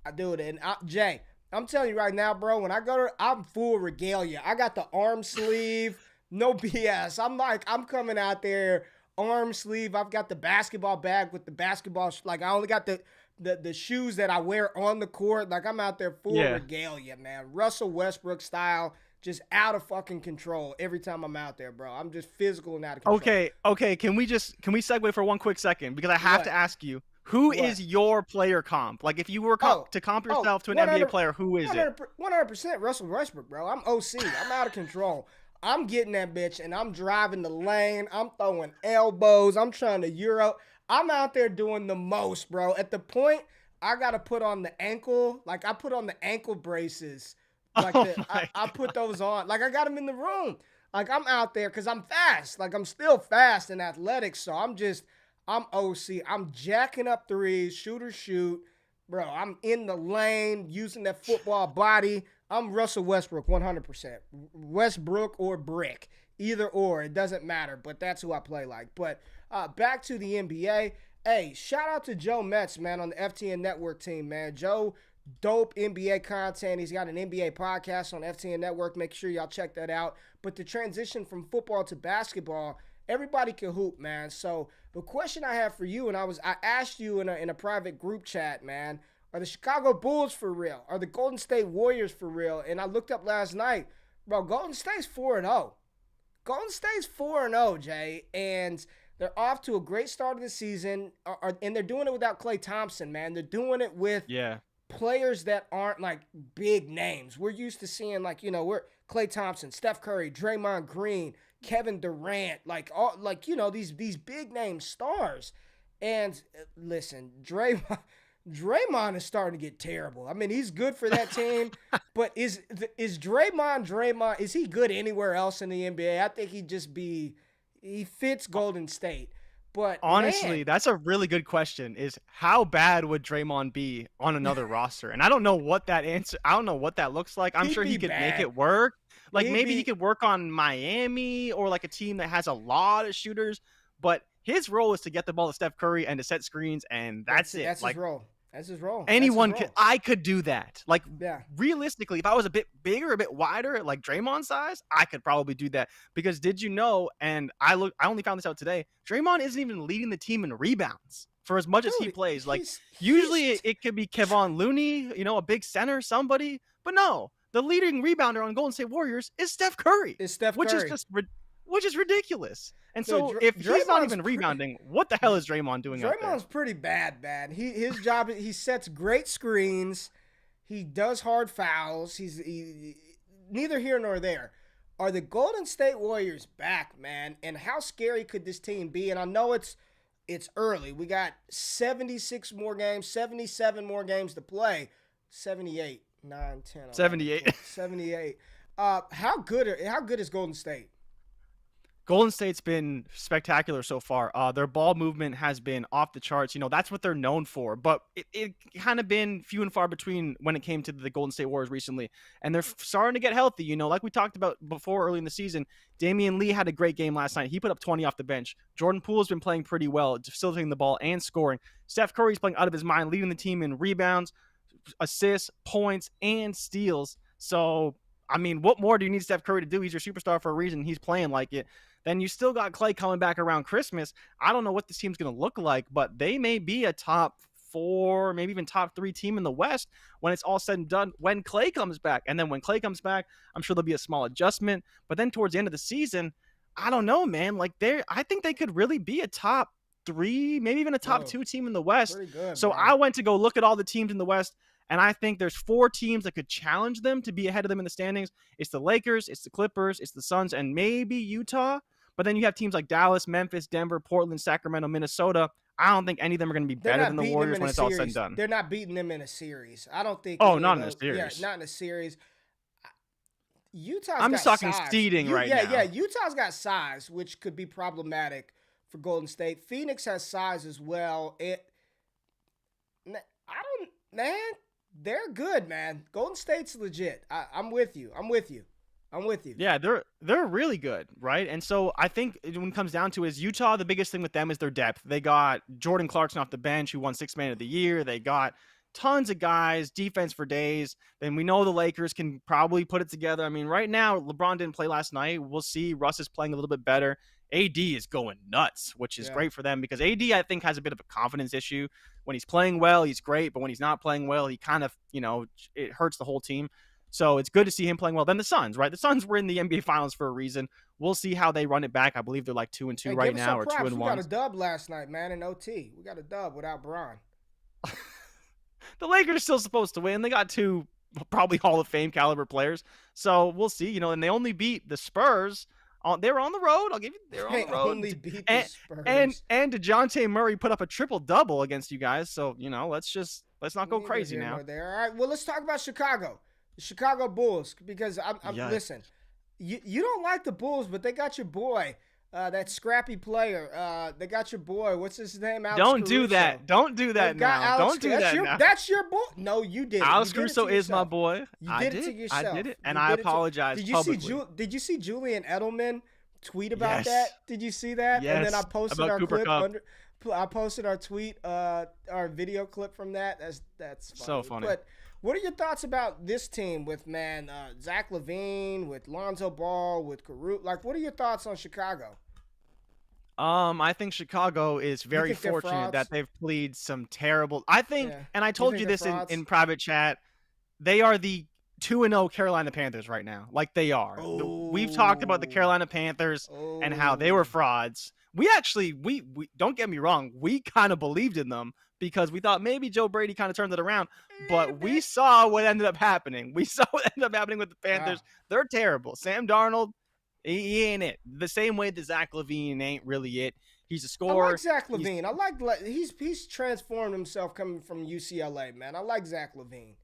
I do it. And Jay, I'm telling you right now, bro, when I go to, I'm full regalia. I got the arm sleeve, no BS. I'm coming out there, arm sleeve. I've got the basketball bag with the basketball. Like I only got the shoes that I wear on the court. Like I'm out there full regalia, man. Russell Westbrook style. Just out of fucking control every time I'm out there, bro. I'm just physical and out of control. Okay. Can we segue for one quick second? Because I have to ask you, who is your player comp? Like, if you were to comp yourself to an NBA player, who is it? 100% Russell Westbrook, bro. I'm OC. I'm out of control. I'm getting that bitch, and I'm driving the lane. I'm throwing elbows. I'm trying to Euro. I'm out there doing the most, bro. At the point, I got to put on the ankle. Like, I put on the ankle braces. Like I put those on. Like I got them in the room. Like I'm out there because I'm fast. Like I'm still fast and athletic. So I'm OC. I'm jacking up threes, shoot. Bro, I'm in the lane using that football body. I'm Russell Westbrook 100%. Westbrook or Brick. Either or. It doesn't matter. But that's who I play like. But back to the NBA. Hey, shout out to Joe Metz, man, on the FTN Network team, man. Joe, dope NBA content. He's got an NBA podcast on FTN Network. Make sure y'all check that out. But the transition from football to basketball, everybody can hoop, man. So the question I have for you, and I asked you in a private group chat, man, are the Chicago Bulls for real? Are the Golden State Warriors for real? And I looked up last night, Bro, Golden State's 4-0. Golden State's 4-0, Jay, and they're off to a great start of the season, and they're doing it without Klay Thompson, man. They're doing it with players that aren't like big names. We're used to seeing we're Klay Thompson, Steph Curry, Draymond Green, Kevin Durant, these big name stars. And listen, Draymond is starting to get terrible. I mean, he's good for that team, but is Draymond? Is he good anywhere else in the NBA? I think he fits Golden State. But honestly, that's a really good question. Is how bad would Draymond be on another roster? And I don't know what that looks like. I'm sure he could make it work. Like maybe he could work on Miami or like a team that has a lot of shooters. But his role is to get the ball to Steph Curry and to set screens, and that's it. That's his role. That's his role. Anyone could. I could do that. Like realistically, if I was a bit bigger, a bit wider, like Draymond size, I could probably do that. Because did you know? And I only found this out today. Draymond isn't even leading the team in rebounds for as much as he plays. Like usually it could be Kevon Looney, a big center, somebody. But no, the leading rebounder on Golden State Warriors is Steph Curry. Which is ridiculous. And so if he's not even rebounding, what the hell is Draymond doing out there? Draymond's pretty bad. His job, he sets great screens. He does hard fouls. He's neither here nor there. Are the Golden State Warriors back, man? And how scary could this team be? And I know it's early. We got 76 more games, 77 more games to play. 78, 9, 10, 11, 78. 12, 78. How good is Golden State? Golden State's been spectacular so far. Their ball movement has been off the charts. That's what they're known for. But it kind of been few and far between when it came to the Golden State Warriors recently. And they're starting to get healthy. Like we talked about before early in the season, Damian Lee had a great game last night. He put up 20 off the bench. Jordan Poole's been playing pretty well, facilitating the ball and scoring. Steph Curry's playing out of his mind, leading the team in rebounds, assists, points, and steals. So, I mean, what more do you need Steph Curry to do? He's your superstar for a reason. He's playing like it. Then you still got Klay coming back around Christmas. I don't know what this team's going to look like, but they may be a top 4, maybe even top 3 team in the West when it's all said and done when Klay comes back. And then when Klay comes back, I'm sure there'll be a small adjustment. But then towards the end of the season, I don't know, man. I think they could really be a top 3, maybe even a top 2 team in the West. Pretty good, so man. I went to go look at all the teams in the West, and I think there's 4 teams that could challenge them to be ahead of them in the standings. It's the Lakers, it's the Clippers, it's the Suns, and maybe Utah. But then you have teams like Dallas, Memphis, Denver, Portland, Sacramento, Minnesota. I don't think any of them are going to be better than the Warriors when it's all said and done. They're not beating them in a series. I don't think. Oh, not in a series. Yeah, not in a series. I'm just talking seeding right now. Yeah, Utah's got size, which could be problematic for Golden State. Phoenix has size as well. They're good, man. Golden State's legit. I'm with you. Yeah, they're really good, right? And so I think when it comes down to is Utah, the biggest thing with them is their depth. They got Jordan Clarkson off the bench, who won 6th Man of the Year. They got tons of guys, defense for days. Then we know the Lakers can probably put it together. I mean, right now, LeBron didn't play last night. We'll see. Russ is playing a little bit better. AD is going nuts, which is great for them because AD, I think, has a bit of a confidence issue. When he's playing well, he's great. But when he's not playing well, he kind of, it hurts the whole team. So it's good to see him playing well. Then the Suns, right? The Suns were in the NBA Finals for a reason. We'll see how they run it back. I believe they're like 2-2 right now, or 2-1. We got a dub last night, man, in OT. We got a dub without Bron. The Lakers are still supposed to win. They got 2 probably Hall of Fame caliber players. So we'll see, and they only beat the Spurs. They were on the road. I'll give you. They were on the road. Only beat the Spurs. And DeJounte Murray put up a triple-double against you guys. So, let's not go crazy now. All right. Well, let's talk about Chicago. The Chicago Bulls, because listen, you don't like the Bulls, but they got your boy, that scrappy player. They got your boy. What's his name? Alex Don't Caruso. do that. Don't do that now. Don't do that now. That's your boy. No, you did it. Alex Caruso is my boy. You did it to yourself. I did it, and I apologize publicly. Did you see Julian Edelman tweet about that? Did you see that? Yes. And then I posted our Cooper clip I posted our tweet, our video clip from that. That's funny. So funny. But what are your thoughts about this team with Zach LaVine, with Lonzo Ball, with Caruso? What are your thoughts on Chicago? I think Chicago is very fortunate that they've played some terrible. I think, and I told you this in private chat, they are the 2-0 Carolina Panthers right now, like they are. We've talked about the Carolina Panthers and how they were frauds. We actually, we don't get me wrong, we kind of believed in them because we thought maybe Joe Brady kind of turned it around, but we saw what ended up happening. We saw what ended up happening with the Panthers. They're terrible. Sam Darnold, he ain't it. The same way that Zach LaVine ain't really it. He's a scorer. I like Zach LaVine. He's transformed himself coming from UCLA, man. I like Zach LaVine.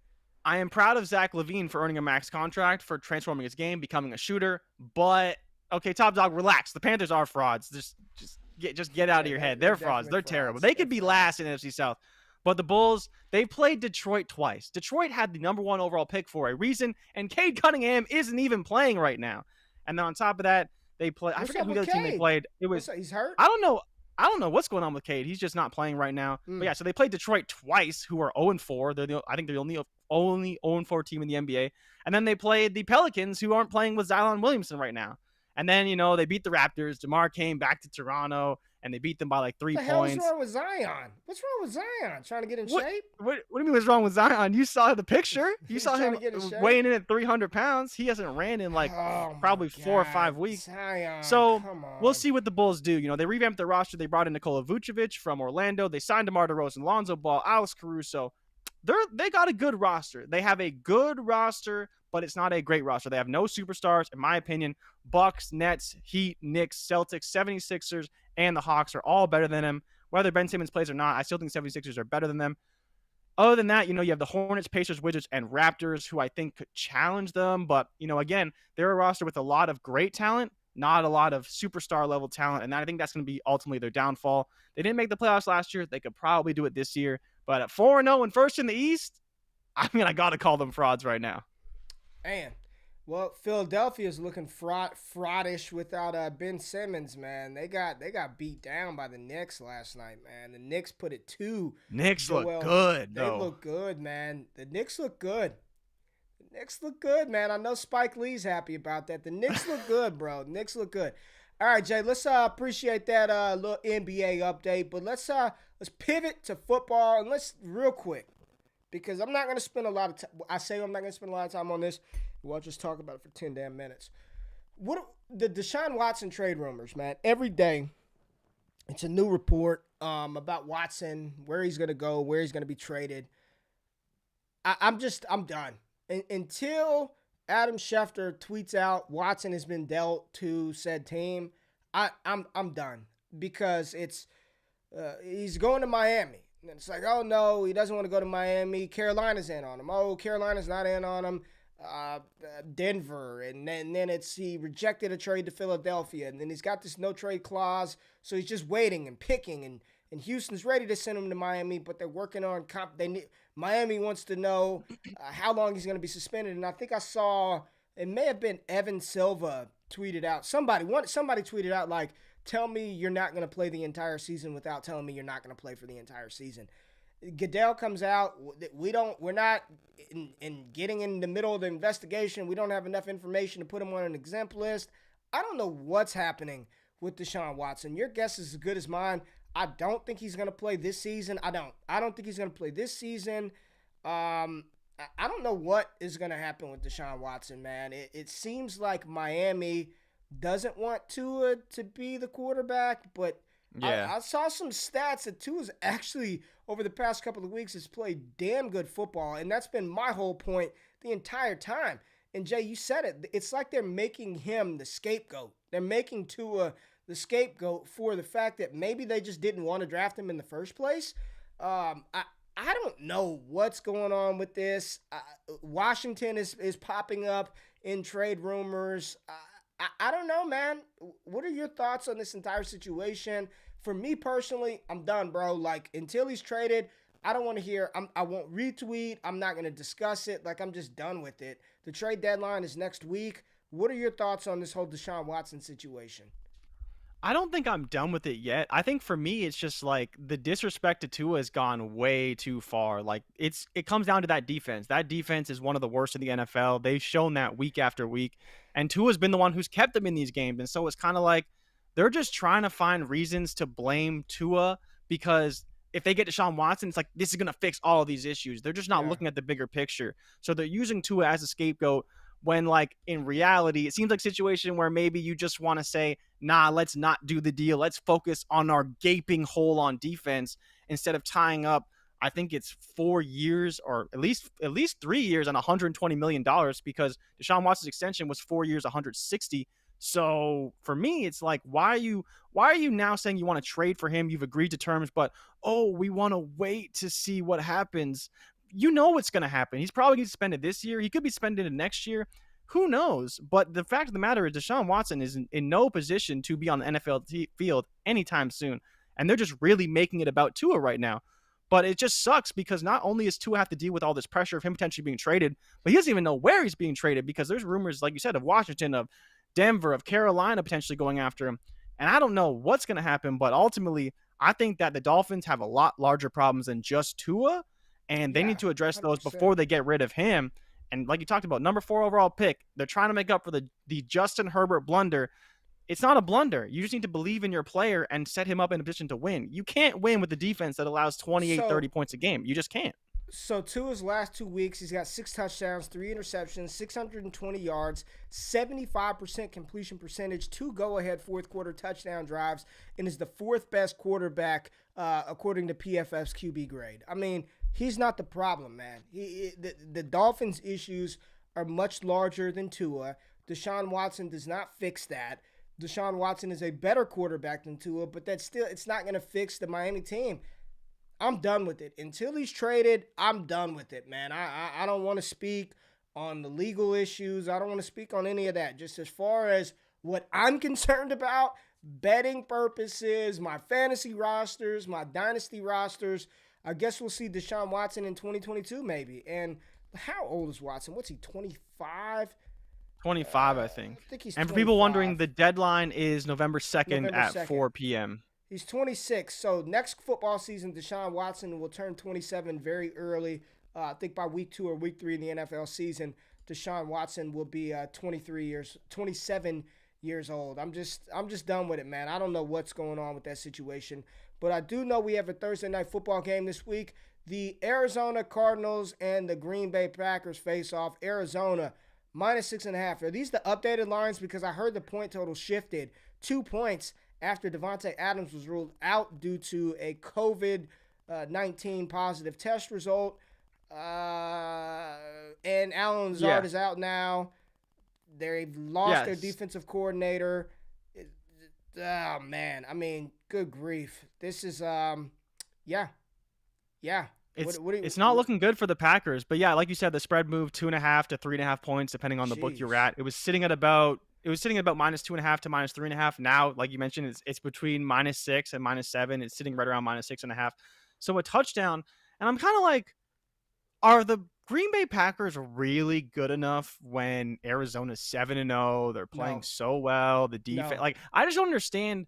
I am proud of Zach LaVine for earning a max contract, for transforming his game, becoming a shooter. But okay, Top Dog, relax. The Panthers are frauds. Just get out of your head. They're frauds. They're terrible. They could be last in NFC South. But the Bulls, they played Detroit twice. Detroit had the number 1 overall pick for a reason, and Cade Cunningham isn't even playing right now. And then on top of that, they play. I forget who the other team they played. It was he's hurt. I don't know what's going on with Cade. He's just not playing right now. But yeah, so they played Detroit twice, who are 0-4. I think they're the only 0-4 team in the NBA. And then they played the Pelicans, who aren't playing with Zion Williamson right now. And then, they beat the Raptors. DeMar came back to Toronto, and they beat them by like 3 points. What the hell's wrong with Zion? What's wrong with Zion? Trying to get in shape? What do you mean what's wrong with Zion? You saw the picture. You saw him weighing in at 300 pounds. He hasn't ran in probably 4 or 5 weeks. Zion, so we'll see what the Bulls do. They revamped their roster. They brought in Nikola Vucevic from Orlando. They signed DeMar DeRozan, Lonzo Ball, Alex Caruso. They got a good roster. They have a good roster, but it's not a great roster. They have no superstars, in my opinion. Bucks, Nets, Heat, Knicks, Celtics, 76ers, and the Hawks are all better than them. Whether Ben Simmons plays or not, I still think 76ers are better than them. Other than that, you have the Hornets, Pacers, Wizards, and Raptors, who I think could challenge them. But, again, they're a roster with a lot of great talent, not a lot of superstar level talent. And I think that's going to be ultimately their downfall. They didn't make the playoffs last year. They could probably do it this year. But at 4-0 and first in the East, I got to call them frauds right now. Man, well, Philadelphia's looking fraudish without Ben Simmons, man. They got beat down by the Knicks last night, man. The Knicks put it to Knicks look good, though. They look good, man. The Knicks look good. The Knicks look good, man. I know Spike Lee's happy about that. The Knicks look good, bro. The Knicks look good. All right, Jay, let's appreciate that little NBA update, but let's pivot to football, and let's real quick, because I'm not going to spend a lot of time. I say I'm not going to spend a lot of time on this. We'll just talk about it for 10 damn minutes. What the Deshaun Watson trade rumors, man? Every day, it's a new report about Watson, where he's going to go, where he's going to be traded. I'm done. Until Adam Schefter tweets out Watson has been dealt to said team, I'm done, because it's he's going to Miami. And it's like, oh no, he doesn't want to go to Miami. Carolina's in on him. Oh, Carolina's not in on him. Denver, and then he rejected a trade to Philadelphia, and then he's got this no trade clause, so he's just waiting and picking, and Houston's ready to send him to Miami, but they're working on Miami wants to know how long he's going to be suspended. And I think I saw, it may have been Evan Silva tweeted out, somebody tweeted out, like, tell me you're not going to play the entire season without telling me you're not going to play for the entire season. Goodell comes out, we're not in getting in the middle of the investigation. We don't have enough information to put him on an exempt list. I don't know what's happening with Deshaun Watson. Your guess is as good as mine. I don't think he's going to play this season. I don't think he's going to play this season. I don't know what is going to happen with Deshaun Watson, man. It seems like Miami doesn't want Tua to be the quarterback, but yeah. I saw some stats that Tua's actually, over the past couple of weeks, has played damn good football, and that's been my whole point the entire time. And, Jay, you said it. It's like they're making him the scapegoat. They're making Tua the scapegoat for the fact that maybe they just didn't want to draft him in the first place. I don't know what's going on with this. Washington is popping up in trade rumors. I don't know, man. What are your thoughts on this entire situation? For me personally, I'm done, bro. Like, until he's traded, I don't want to hear. I won't retweet. I'm not going to discuss it. Like, I'm just done with it. The trade deadline is next week. What are your thoughts on this whole Deshaun Watson situation? I don't think I'm done with it yet. I think for me, it's just like the disrespect to Tua has gone way too far. Like it comes down to that defense. That defense is one of the worst in the NFL. They've shown that week after week, and Tua's been the one who's kept them in these games. And so it's kind of like they're just trying to find reasons to blame Tua, because if they get Deshaun Watson, it's like this is going to fix all of these issues. They're just not Yeah. looking at the bigger picture. So they're using Tua as a scapegoat when, like, in reality, it seems like a situation where maybe you just want to say, nah, let's not do the deal. Let's focus on our gaping hole on defense instead of tying up, I think it's 4 years or at least 3 years on $120 million, because Deshaun Watson's extension was 4 years, 160. So for me, it's like, why are you now saying you want to trade for him? You've agreed to terms, but we want to wait to see what happens. You know what's going to happen. He's probably going to spend it this year. He could be spending it next year. Who knows? But the fact of the matter is Deshaun Watson is in no position to be on the NFL field anytime soon. And they're just really making it about Tua right now. But it just sucks because not only does Tua have to deal with all this pressure of him potentially being traded, but he doesn't even know where he's being traded, because there's rumors, like you said, of Washington, of Denver, of Carolina potentially going after him. And I don't know what's going to happen, but ultimately, I think that the Dolphins have a lot larger problems than just Tua, and they need to address those 100%. before they get rid of him. And like you talked about, number 4 overall pick, they're trying to make up for the Justin Herbert blunder. It's not a blunder. You just need to believe in your player and set him up in a position to win. You can't win with the defense that allows 28, 30 points a game. You just can't. So Tua's last 2 weeks, he's got 6 touchdowns, 3 interceptions, 620 yards, 75% completion percentage, 2 go-ahead fourth quarter touchdown drives, and is the 4th best quarterback according to PFF's QB grade. I mean, he's not the problem, man. The Dolphins' issues are much larger than Tua. Deshaun Watson does not fix that. Deshaun Watson is a better quarterback than Tua, but it's not going to fix the Miami team. I'm done with it. Until he's traded, I'm done with it, man. I don't want to speak on the legal issues. I don't want to speak on any of that. Just as far as what I'm concerned about, betting purposes, my fantasy rosters, my dynasty rosters, I guess we'll see Deshaun Watson in 2022 maybe. And how old is Watson? What's he, 25? 25, I think. I think he's and for 25. people wondering, the deadline is November 2nd at 2nd. 4 p.m. He's 26. So next football season, Deshaun Watson will turn 27 very early. I think by week 2 or week 3 in the NFL season, Deshaun Watson will be 27 years old. I'm just done with it, man. I don't know what's going on with that situation. But I do know we have a Thursday night football game this week. The Arizona Cardinals and the Green Bay Packers face off. Arizona -6.5. Are these the updated lines? Because I heard the point total shifted 2 points after Devontae Adams was ruled out due to a COVID-19 positive test result. And Alan Lazard is out now. They've lost their defensive coordinator. Oh, man. I mean, good grief. This is, yeah. It's not looking good for the Packers, but yeah, like you said, the spread moved 2.5 to 3.5 points, depending on the book you're at. It was sitting at about -2.5 to -3.5. Now, like you mentioned, it's between -6 and -7. It's sitting right around -6.5. So a touchdown, and I'm kind of like, are the Green Bay Packers really good enough when Arizona's 7-0? They're playing so well. The defense, I just don't understand.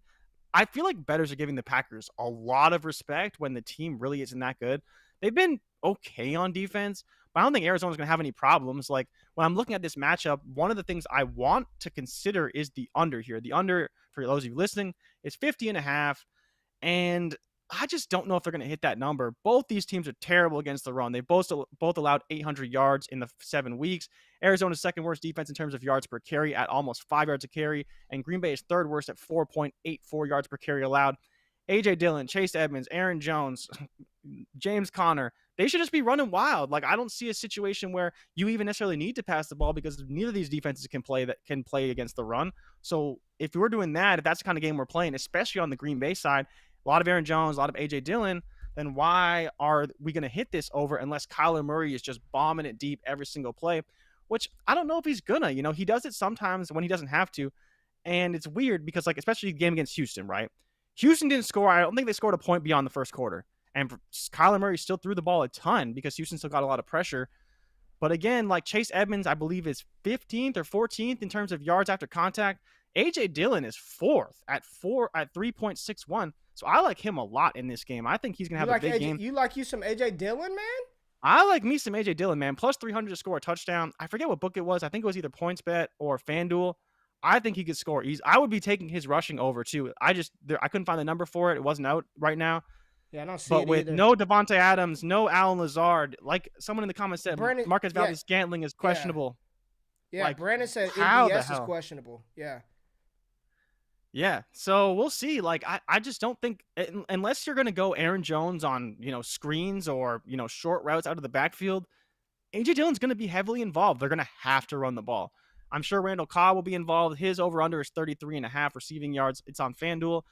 I feel like bettors are giving the Packers a lot of respect when the team really isn't that good. They've been okay on defense, but I don't think Arizona's going to have any problems. Like, when I'm looking at this matchup, one of the things I want to consider is the under here. The under, for those of you listening, is 50.5, and I just don't know if they're going to hit that number. Both these teams are terrible against the run. They both allowed 800 yards in the 7 weeks. Arizona's second worst defense in terms of yards per carry at almost 5 yards a carry, and Green Bay is third worst at 4.84 yards per carry allowed. A.J. Dillon, Chase Edmonds, Aaron Jones, James Conner, they should just be running wild. Like, I don't see a situation where you even necessarily need to pass the ball, because neither of these defenses can play against the run. So if we're doing that, if that's the kind of game we're playing, especially on the Green Bay side, a lot of Aaron Jones, a lot of A.J. Dillon, then why are we going to hit this over unless Kyler Murray is just bombing it deep every single play, which I don't know if he's going to. He does it sometimes when he doesn't have to, and it's weird because, like, especially the game against Houston, right? Houston didn't score. I don't think they scored a point beyond the first quarter. And Kyler Murray still threw the ball a ton because Houston still got a lot of pressure. But again, like, Chase Edmonds, I believe, is 15th or 14th in terms of yards after contact. A.J. Dillon is 4th at 3.61. So I like him a lot in this game. I think he's going to have a big game. You like you some A.J. Dillon, man? I like me some A.J. Dillon, man. Plus 300 to score a touchdown. I forget what book it was. I think it was either PointsBet or FanDuel. I think he could score. I would be taking his rushing over, too. I couldn't find the number for it. It wasn't out right now. Yeah, I don't see But it with either. no Devontae Adams, no Allen Lazard, like someone in the comments said, Brandon, Marcus yeah, Valdez-Scantling is yeah, questionable. yeah. Like, Brandon said how the MVS is hell? questionable. Yeah. Yeah, so we'll see. Like, I just don't think unless you're going to go Aaron Jones on, screens or, short routes out of the backfield, AJ Dillon's going to be heavily involved. They're going to have to run the ball. I'm sure Randall Cobb will be involved. His over-under is 33.5 receiving yards. It's on FanDuel.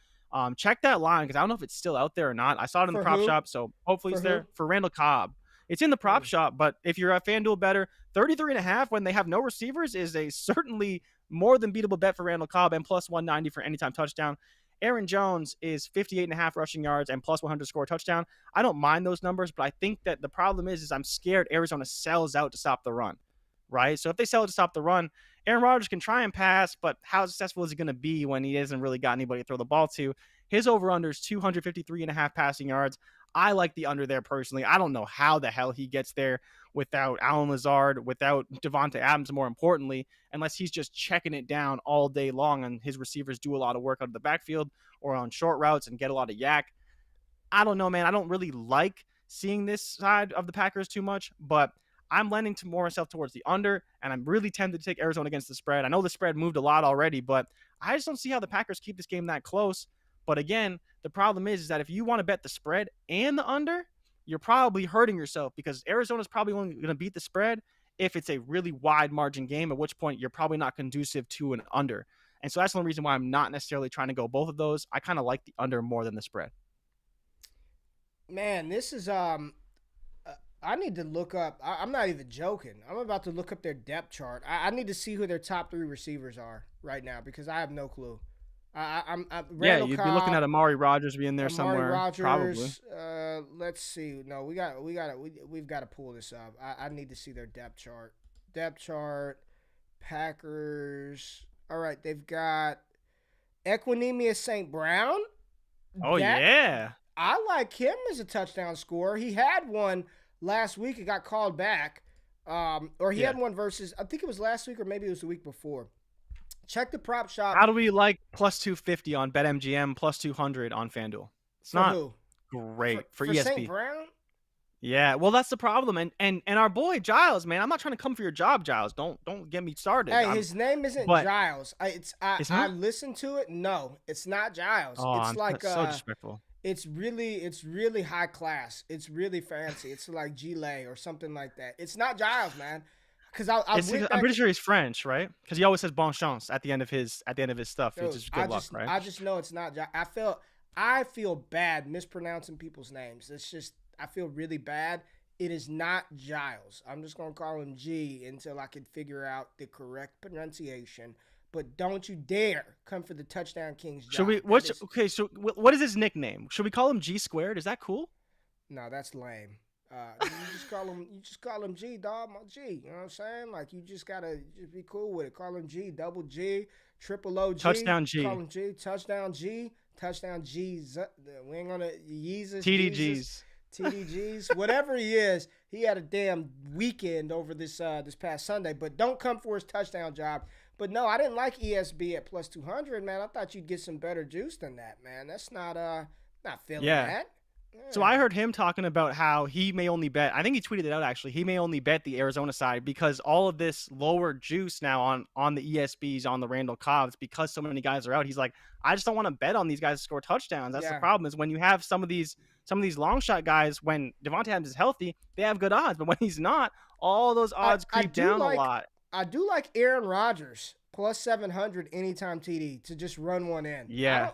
Check that line because I don't know if it's still out there or not. I saw it in the For prop who? shop, so hopefully For it's who? there. For Randall Cobb. It's in the prop Mm. shop, but if you're a FanDuel better, 33.5 when they have no receivers is a certainly more than beatable bet for Randall Cobb and plus 190 for anytime touchdown. Aaron Jones is 58.5 rushing yards and plus 100 score touchdown. I don't mind those numbers, but I think that the problem is I'm scared Arizona sells out to stop the run, right? So if they sell it to stop the run, Aaron Rodgers can try and pass, but how successful is he going to be when he hasn't really got anybody to throw the ball to? His over-under is 253.5 passing yards. I like the under there personally. I don't know how the hell he gets there without Allen Lazard, without Devontae Adams, more importantly, unless he's just checking it down all day long and his receivers do a lot of work out of the backfield or on short routes and get a lot of yak. I don't know, man. I don't really like seeing this side of the Packers too much, but I'm lending to more myself towards the under, and I'm really tempted to take Arizona against the spread. I know the spread moved a lot already, but I just don't see how the Packers keep this game that close. But again, the problem is that if you want to bet the spread and the under, you're probably hurting yourself because Arizona's probably only going to beat the spread if it's a really wide margin game, at which point you're probably not conducive to an under. And so that's the only reason why I'm not necessarily trying to go both of those. I kind of like the under more than the spread. Man, this is I need to look up. I'm not even joking. I'm about to look up their depth chart. I need to see who their top 3 receivers are right now because I have no clue. I'm Randall You'd Cobb, be looking at Amari Rogers being there Amari somewhere, Rogers. probably. Let's see. No, we've got to pull this up. I need to see their depth chart. Depth chart. Packers. All right, they've got Equinemius St. Brown. Oh, yeah. I like him as a touchdown scorer. He had one last week. It got called back. Or he had one versus, I think it was last week or maybe it was the week before. Check the prop shop. How do we like plus 250 on BetMGM, plus 200 on FanDuel? It's for not who? great for For ESP. St. Brown? Yeah, well, that's the problem. And our boy Giles, man, I'm not trying to come for your job, Giles. Don't get me started. Hey, his name isn't but- Giles. I listened to it. No, it's not Giles. Oh, It's like that's so disrespectful. It's really high class. It's really fancy. It's like Gillet or something like that. It's not Giles, man. Because I'm pretty sure he's French, right? Because he always says "bon chance" at the end of his stuff. Dude, It's just good luck, right? I just know it's not Giles. I feel bad mispronouncing people's names. It's just I feel really bad. It is not Giles. I'm just gonna call him G until I can figure out the correct pronunciation. But don't you dare come for the touchdown king's job. Should we? So what is his nickname? Should we call him G squared? Is that cool? No, that's lame. You just call him G, dog, my G. You know what I'm saying? Like you just gotta just be cool with it. Call him G, double G, triple OG. Touchdown G. Call him G, touchdown G, touchdown G's. We ain't gonna Yeezus. TDGs. TDGs, whatever he is, he had a damn weekend over this past Sunday. But don't come for his touchdown job. But no, I didn't like ESB at plus 200, man. I thought you'd get some better juice than that, man. That's not feeling that. Yeah. So I heard him talking about how he may only bet. I think he tweeted it out actually. He may only bet the Arizona side because all of this lower juice now on the ESBs, on the Randall Cobbs, because so many guys are out. He's like, I just don't want to bet on these guys to score touchdowns. That's the problem. Is when you have some of these long shot guys, when Devontae Adams is healthy, they have good odds. But when he's not, all those odds creep down a lot. I do like Aaron Rodgers plus 700 anytime TD to just run one in. Yeah,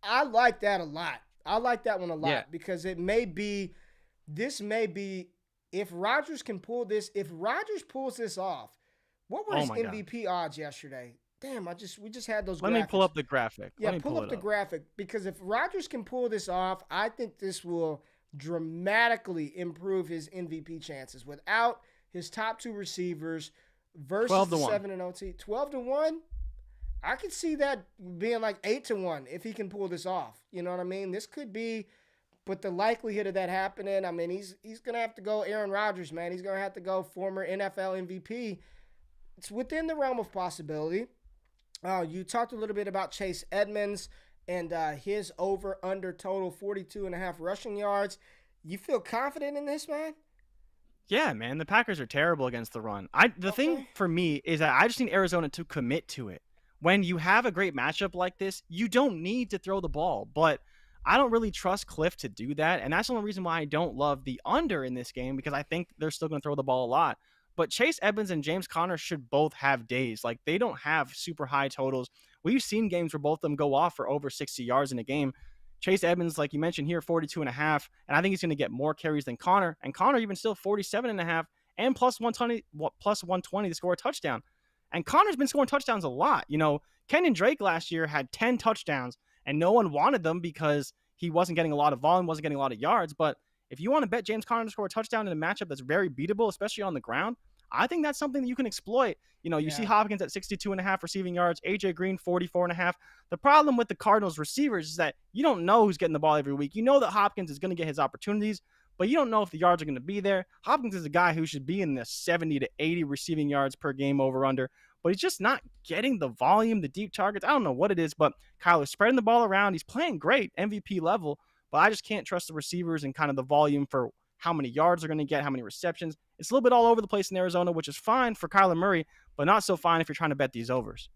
I like that a lot. I like that one a lot because this may be, if Rodgers can pull this, if Rodgers pulls this off, what were his MVP odds yesterday? Damn, we just had those graphics. Let me pull up the graphic. Yeah, pull up the graphic because if Rodgers can pull this off, I think this will dramatically improve his MVP chances without his top 2 receivers versus the 7-0 12-1. I could see that being like 8-1 if he can pull this off. You know what I mean? This could be, but the likelihood of that happening, I mean, he's gonna have to go Aaron Rodgers, man. He's gonna have to go former NFL MVP. It's within the realm of possibility. You talked a little bit about Chase Edmonds. and his over-under total 42.5 rushing yards. You feel confident in this, man? Yeah, man, the Packers are terrible against the run. The thing Okay. for me is that I just need Arizona to commit to it. When you have a great matchup like this, you don't need to throw the ball, but I don't really trust Cliff to do that, and that's the only reason why I don't love the under in this game, because I think they're still going to throw the ball a lot. But Chase Edmonds and James Conner should both have days. Like, they don't have super high totals. We've seen games where both of them go off for over 60 yards in a game. Chase Edmonds, like you mentioned here, 42.5, and I think he's going to get more carries than Connor. And Connor even still 47.5 and plus 120 to score a touchdown. And Connor's been scoring touchdowns a lot. Kenyon Drake last year had 10 touchdowns, and no one wanted them because he wasn't getting a lot of volume, wasn't getting a lot of yards. But if you want to bet James Conner to score a touchdown in a matchup that's very beatable, especially on the ground, I think that's something that you can exploit. You see Hopkins at 62.5 receiving yards, AJ Green 44.5. The problem with the Cardinals receivers is that you don't know who's getting the ball every week. You know that Hopkins is going to get his opportunities, but you don't know if the yards are going to be there. Hopkins is a guy who should be in the 70 to 80 receiving yards per game over under, but he's just not getting the volume, the deep targets. I don't know what it is, but Kyler's spreading the ball around. He's playing great, MVP level, but I just can't trust the receivers and kind of the volume for how many yards they're going to get, how many receptions. It's a little bit all over the place in Arizona, which is fine for Kyler Murray, but not so fine if you're trying to bet these overs.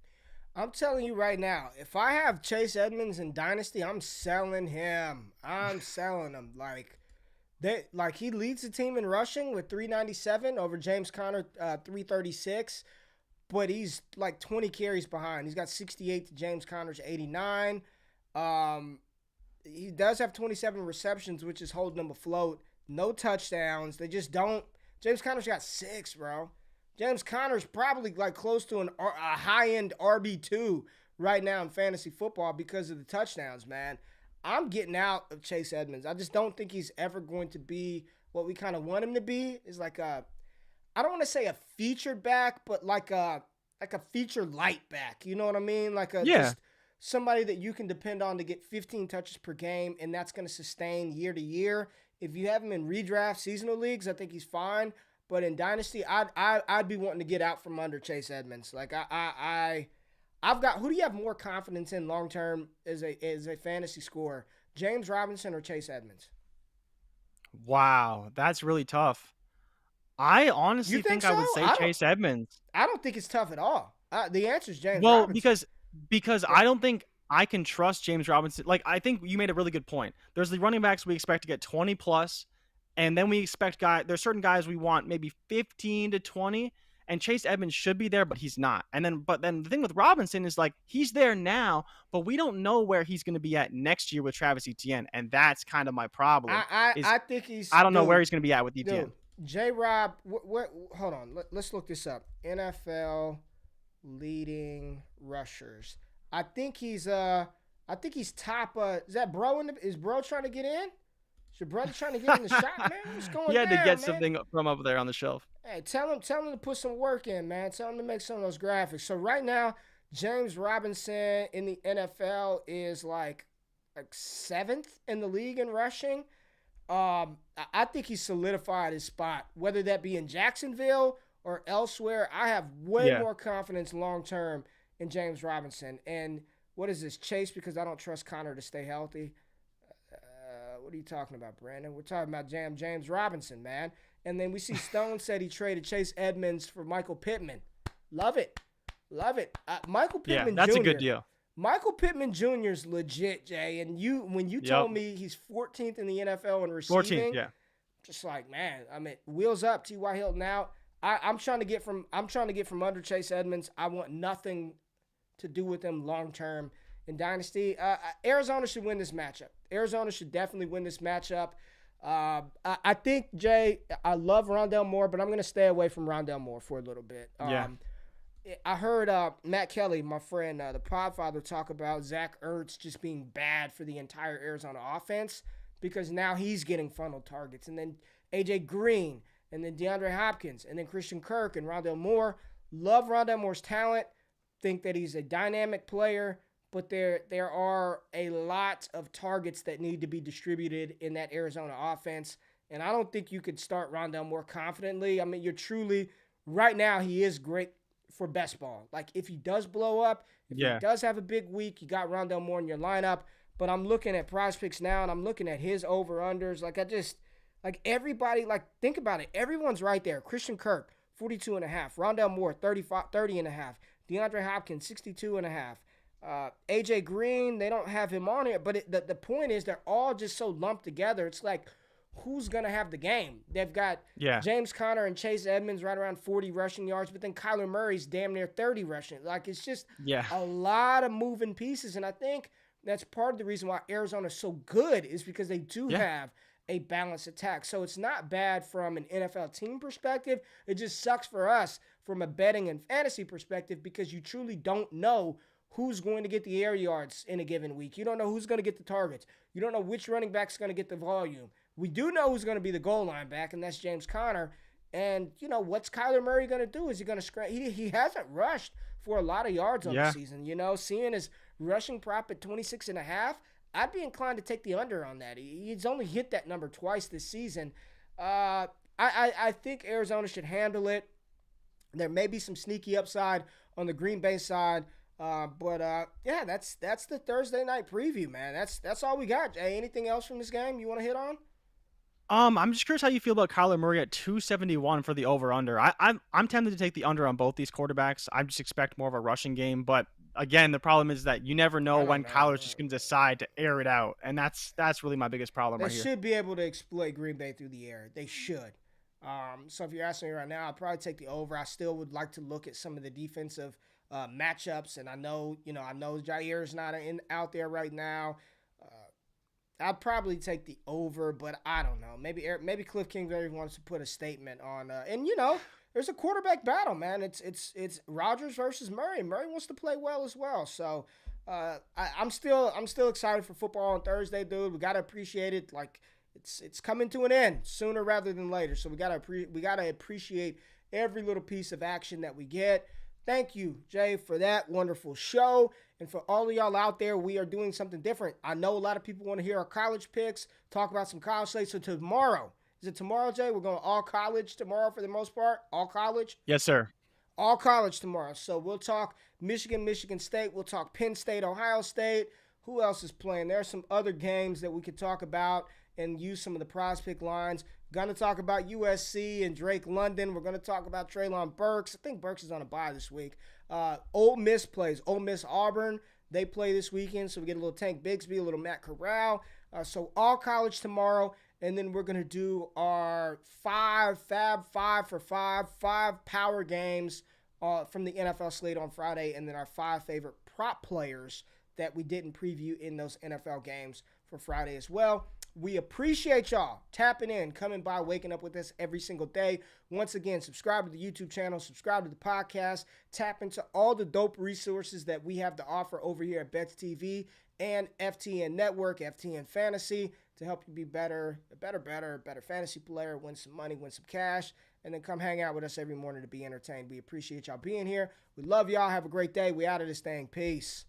I'm telling you right now, if I have Chase Edmonds in Dynasty, I'm selling him. I'm selling him. Like he leads the team in rushing with 397 over James Conner 336, but he's like 20 carries behind. He's got 68 to James Conner's 89. He does have 27 receptions, which is holding him afloat. No touchdowns. They just don't. James Conner's got 6, bro. James Conner's probably like close to a high-end RB2 right now in fantasy football because of the touchdowns, man. I'm getting out of Chase Edmonds. I just don't think he's ever going to be what we kind of want him to be. Is like I don't want to say a featured back, but like a feature light back. You know what I mean? Just somebody that you can depend on to get 15 touches per game, and that's going to sustain year to year. If you have him in redraft seasonal leagues, I think he's fine. But in Dynasty, I'd be wanting to get out from under Chase Edmonds. Like I've got, who do you have more confidence in long term as a fantasy scorer, James Robinson or Chase Edmonds? Wow, that's really tough. I honestly You think think I would so? say Chase Edmonds. I don't think it's tough at all. The answer is James Well, Robinson. because I don't think I can trust James Robinson. Like, I think you made a really good point. There's the running backs we expect to get 20 plus, and then we expect there's certain guys we want maybe 15 to 20, and Chase Edmonds should be there, but he's not. But then the thing with Robinson is, like, he's there now, but we don't know where he's going to be at next year with Travis Etienne, and that's kind of my problem. I think he's. I don't know where he's going to be at with Etienne. Dude, J-Rob, hold on. Let's look this up. NFL leading rushers. I think he's top. Is that Bro is Bro trying to get in? Is your brother trying to get in the shot, man? What's going on? He had to get something from up there on the shelf. Hey, tell him to put some work in, man. Tell him to make some of those graphics. So right now, James Robinson in the NFL is like 7th in the league in rushing. I think he's solidified his spot, whether that be in Jacksonville or elsewhere. I have way more confidence long term in James Robinson. And what is this, Chase? Because I don't trust Connor to stay healthy. What are you talking about, Brandon? We're talking about James Robinson, man. And then we see Stone said he traded Chase Edmonds for Michael Pittman. Love it. Michael Pittman Jr. Yeah, that's a good deal. Michael Pittman Jr. is legit, Jay. And when you told me he's 14th in the NFL in receiving, 14th, yeah. Just like, man, I mean, wheels up, T.Y. Hilton out. I'm trying to get from under Chase Edmonds. I want nothing to do with him long term in Dynasty. Arizona should win this matchup. Arizona should definitely win this matchup. I think, Jay, I love Rondale Moore, but I'm going to stay away from Rondale Moore for a little bit. I heard Matt Kelly, my friend, the Podfather, talk about Zach Ertz just being bad for the entire Arizona offense because now he's getting funneled targets. And then AJ Green, and then DeAndre Hopkins, and then Christian Kirk and Rondale Moore. Love Rondale Moore's talent. Think that he's a dynamic player, but there are a lot of targets that need to be distributed in that Arizona offense. And I don't think you could start Rondale Moore confidently. I mean, right now he is great for best ball. Like, if he does blow up, if he does have a big week, you got Rondale Moore in your lineup. But I'm looking at Prize Picks now, and I'm looking at his over-unders. Like, everybody, like, think about it. Everyone's right there. Christian Kirk, 42.5. Rondale Moore, 30.5. DeAndre Hopkins, 62.5. AJ Green, they don't have him on here. But the point is they're all just so lumped together. It's like, who's going to have the game? They've got James Conner and Chase Edmonds right around 40 rushing yards, but then Kyler Murray's damn near 30 rushing. Like, it's just a lot of moving pieces, and I think that's part of the reason why Arizona's so good is because they do have a balanced attack. So it's not bad from an NFL team perspective. It just sucks for us from a betting and fantasy perspective because you truly don't know who's going to get the air yards in a given week. You don't know who's going to get the targets. You don't know which running back's going to get the volume. We do know who's going to be the goal line back, and that's James Conner. And, you know, what's Kyler Murray going to do? Is he going to scramble? He hasn't rushed for a lot of yards on the season. You know, seeing his rushing prop at 26.5, I'd be inclined to take the under on that. He's only hit that number twice this season. I think Arizona should handle it. There may be some sneaky upside on the Green Bay side. But that's the Thursday night preview, man. That's all we got. Jay, anything else from this game you want to hit on? I'm just curious how you feel about Kyler Murray at 271 for the over/under. I'm tempted to take the under on both these quarterbacks. I just expect more of a rushing game, but again, the problem is that you never know when Kyler's just going to decide to air it out, and that's really my biggest problem right here. They should be able to exploit Green Bay through the air. They should. So if you're asking me right now, I'd probably take the over. I still would like to look at some of the defensive matchups, and I know Jair's not out there right now. I'd probably take the over, but I don't know. Maybe Cliff Kingsbury wants to put a statement on. And you know, there's a quarterback battle, man. It's Rodgers versus Murray. Murray wants to play well as well. So I'm still excited for football on Thursday, dude. We gotta appreciate it. Like it's coming to an end sooner rather than later. So we gotta appreciate every little piece of action that we get. Thank you, Jay, for that wonderful show. And for all of y'all out there, we are doing something different. I know a lot of people want to hear our college picks, talk about some college slates. So tomorrow, is it tomorrow, Jay? We're going all college tomorrow for the most part? All college? Yes, sir. All college tomorrow. So we'll talk Michigan State. We'll talk Penn State, Ohio State. Who else is playing? There are some other games that we could talk about and use some of the prize pick lines. Going to talk about USC and Drake London. We're going to talk about Treylon Burks. I think Burks is on a bye this week. Ole Miss plays. Ole Miss Auburn. They play this weekend, so we get a little Tank Bigsby, a little Matt Corral. So all college tomorrow, and then we're going to do our five power games from the NFL slate on Friday, and then our 5 favorite prop players that we didn't preview in those NFL games for Friday as well. We appreciate y'all tapping in, coming by, waking up with us every single day. Once again, subscribe to the YouTube channel, subscribe to the podcast, tap into all the dope resources that we have to offer over here at Bets TV and FTN Network, FTN Fantasy, to help you be a better fantasy player, win some money, win some cash, and then come hang out with us every morning to be entertained. We appreciate y'all being here. We love y'all. Have a great day. We out of this thing. Peace.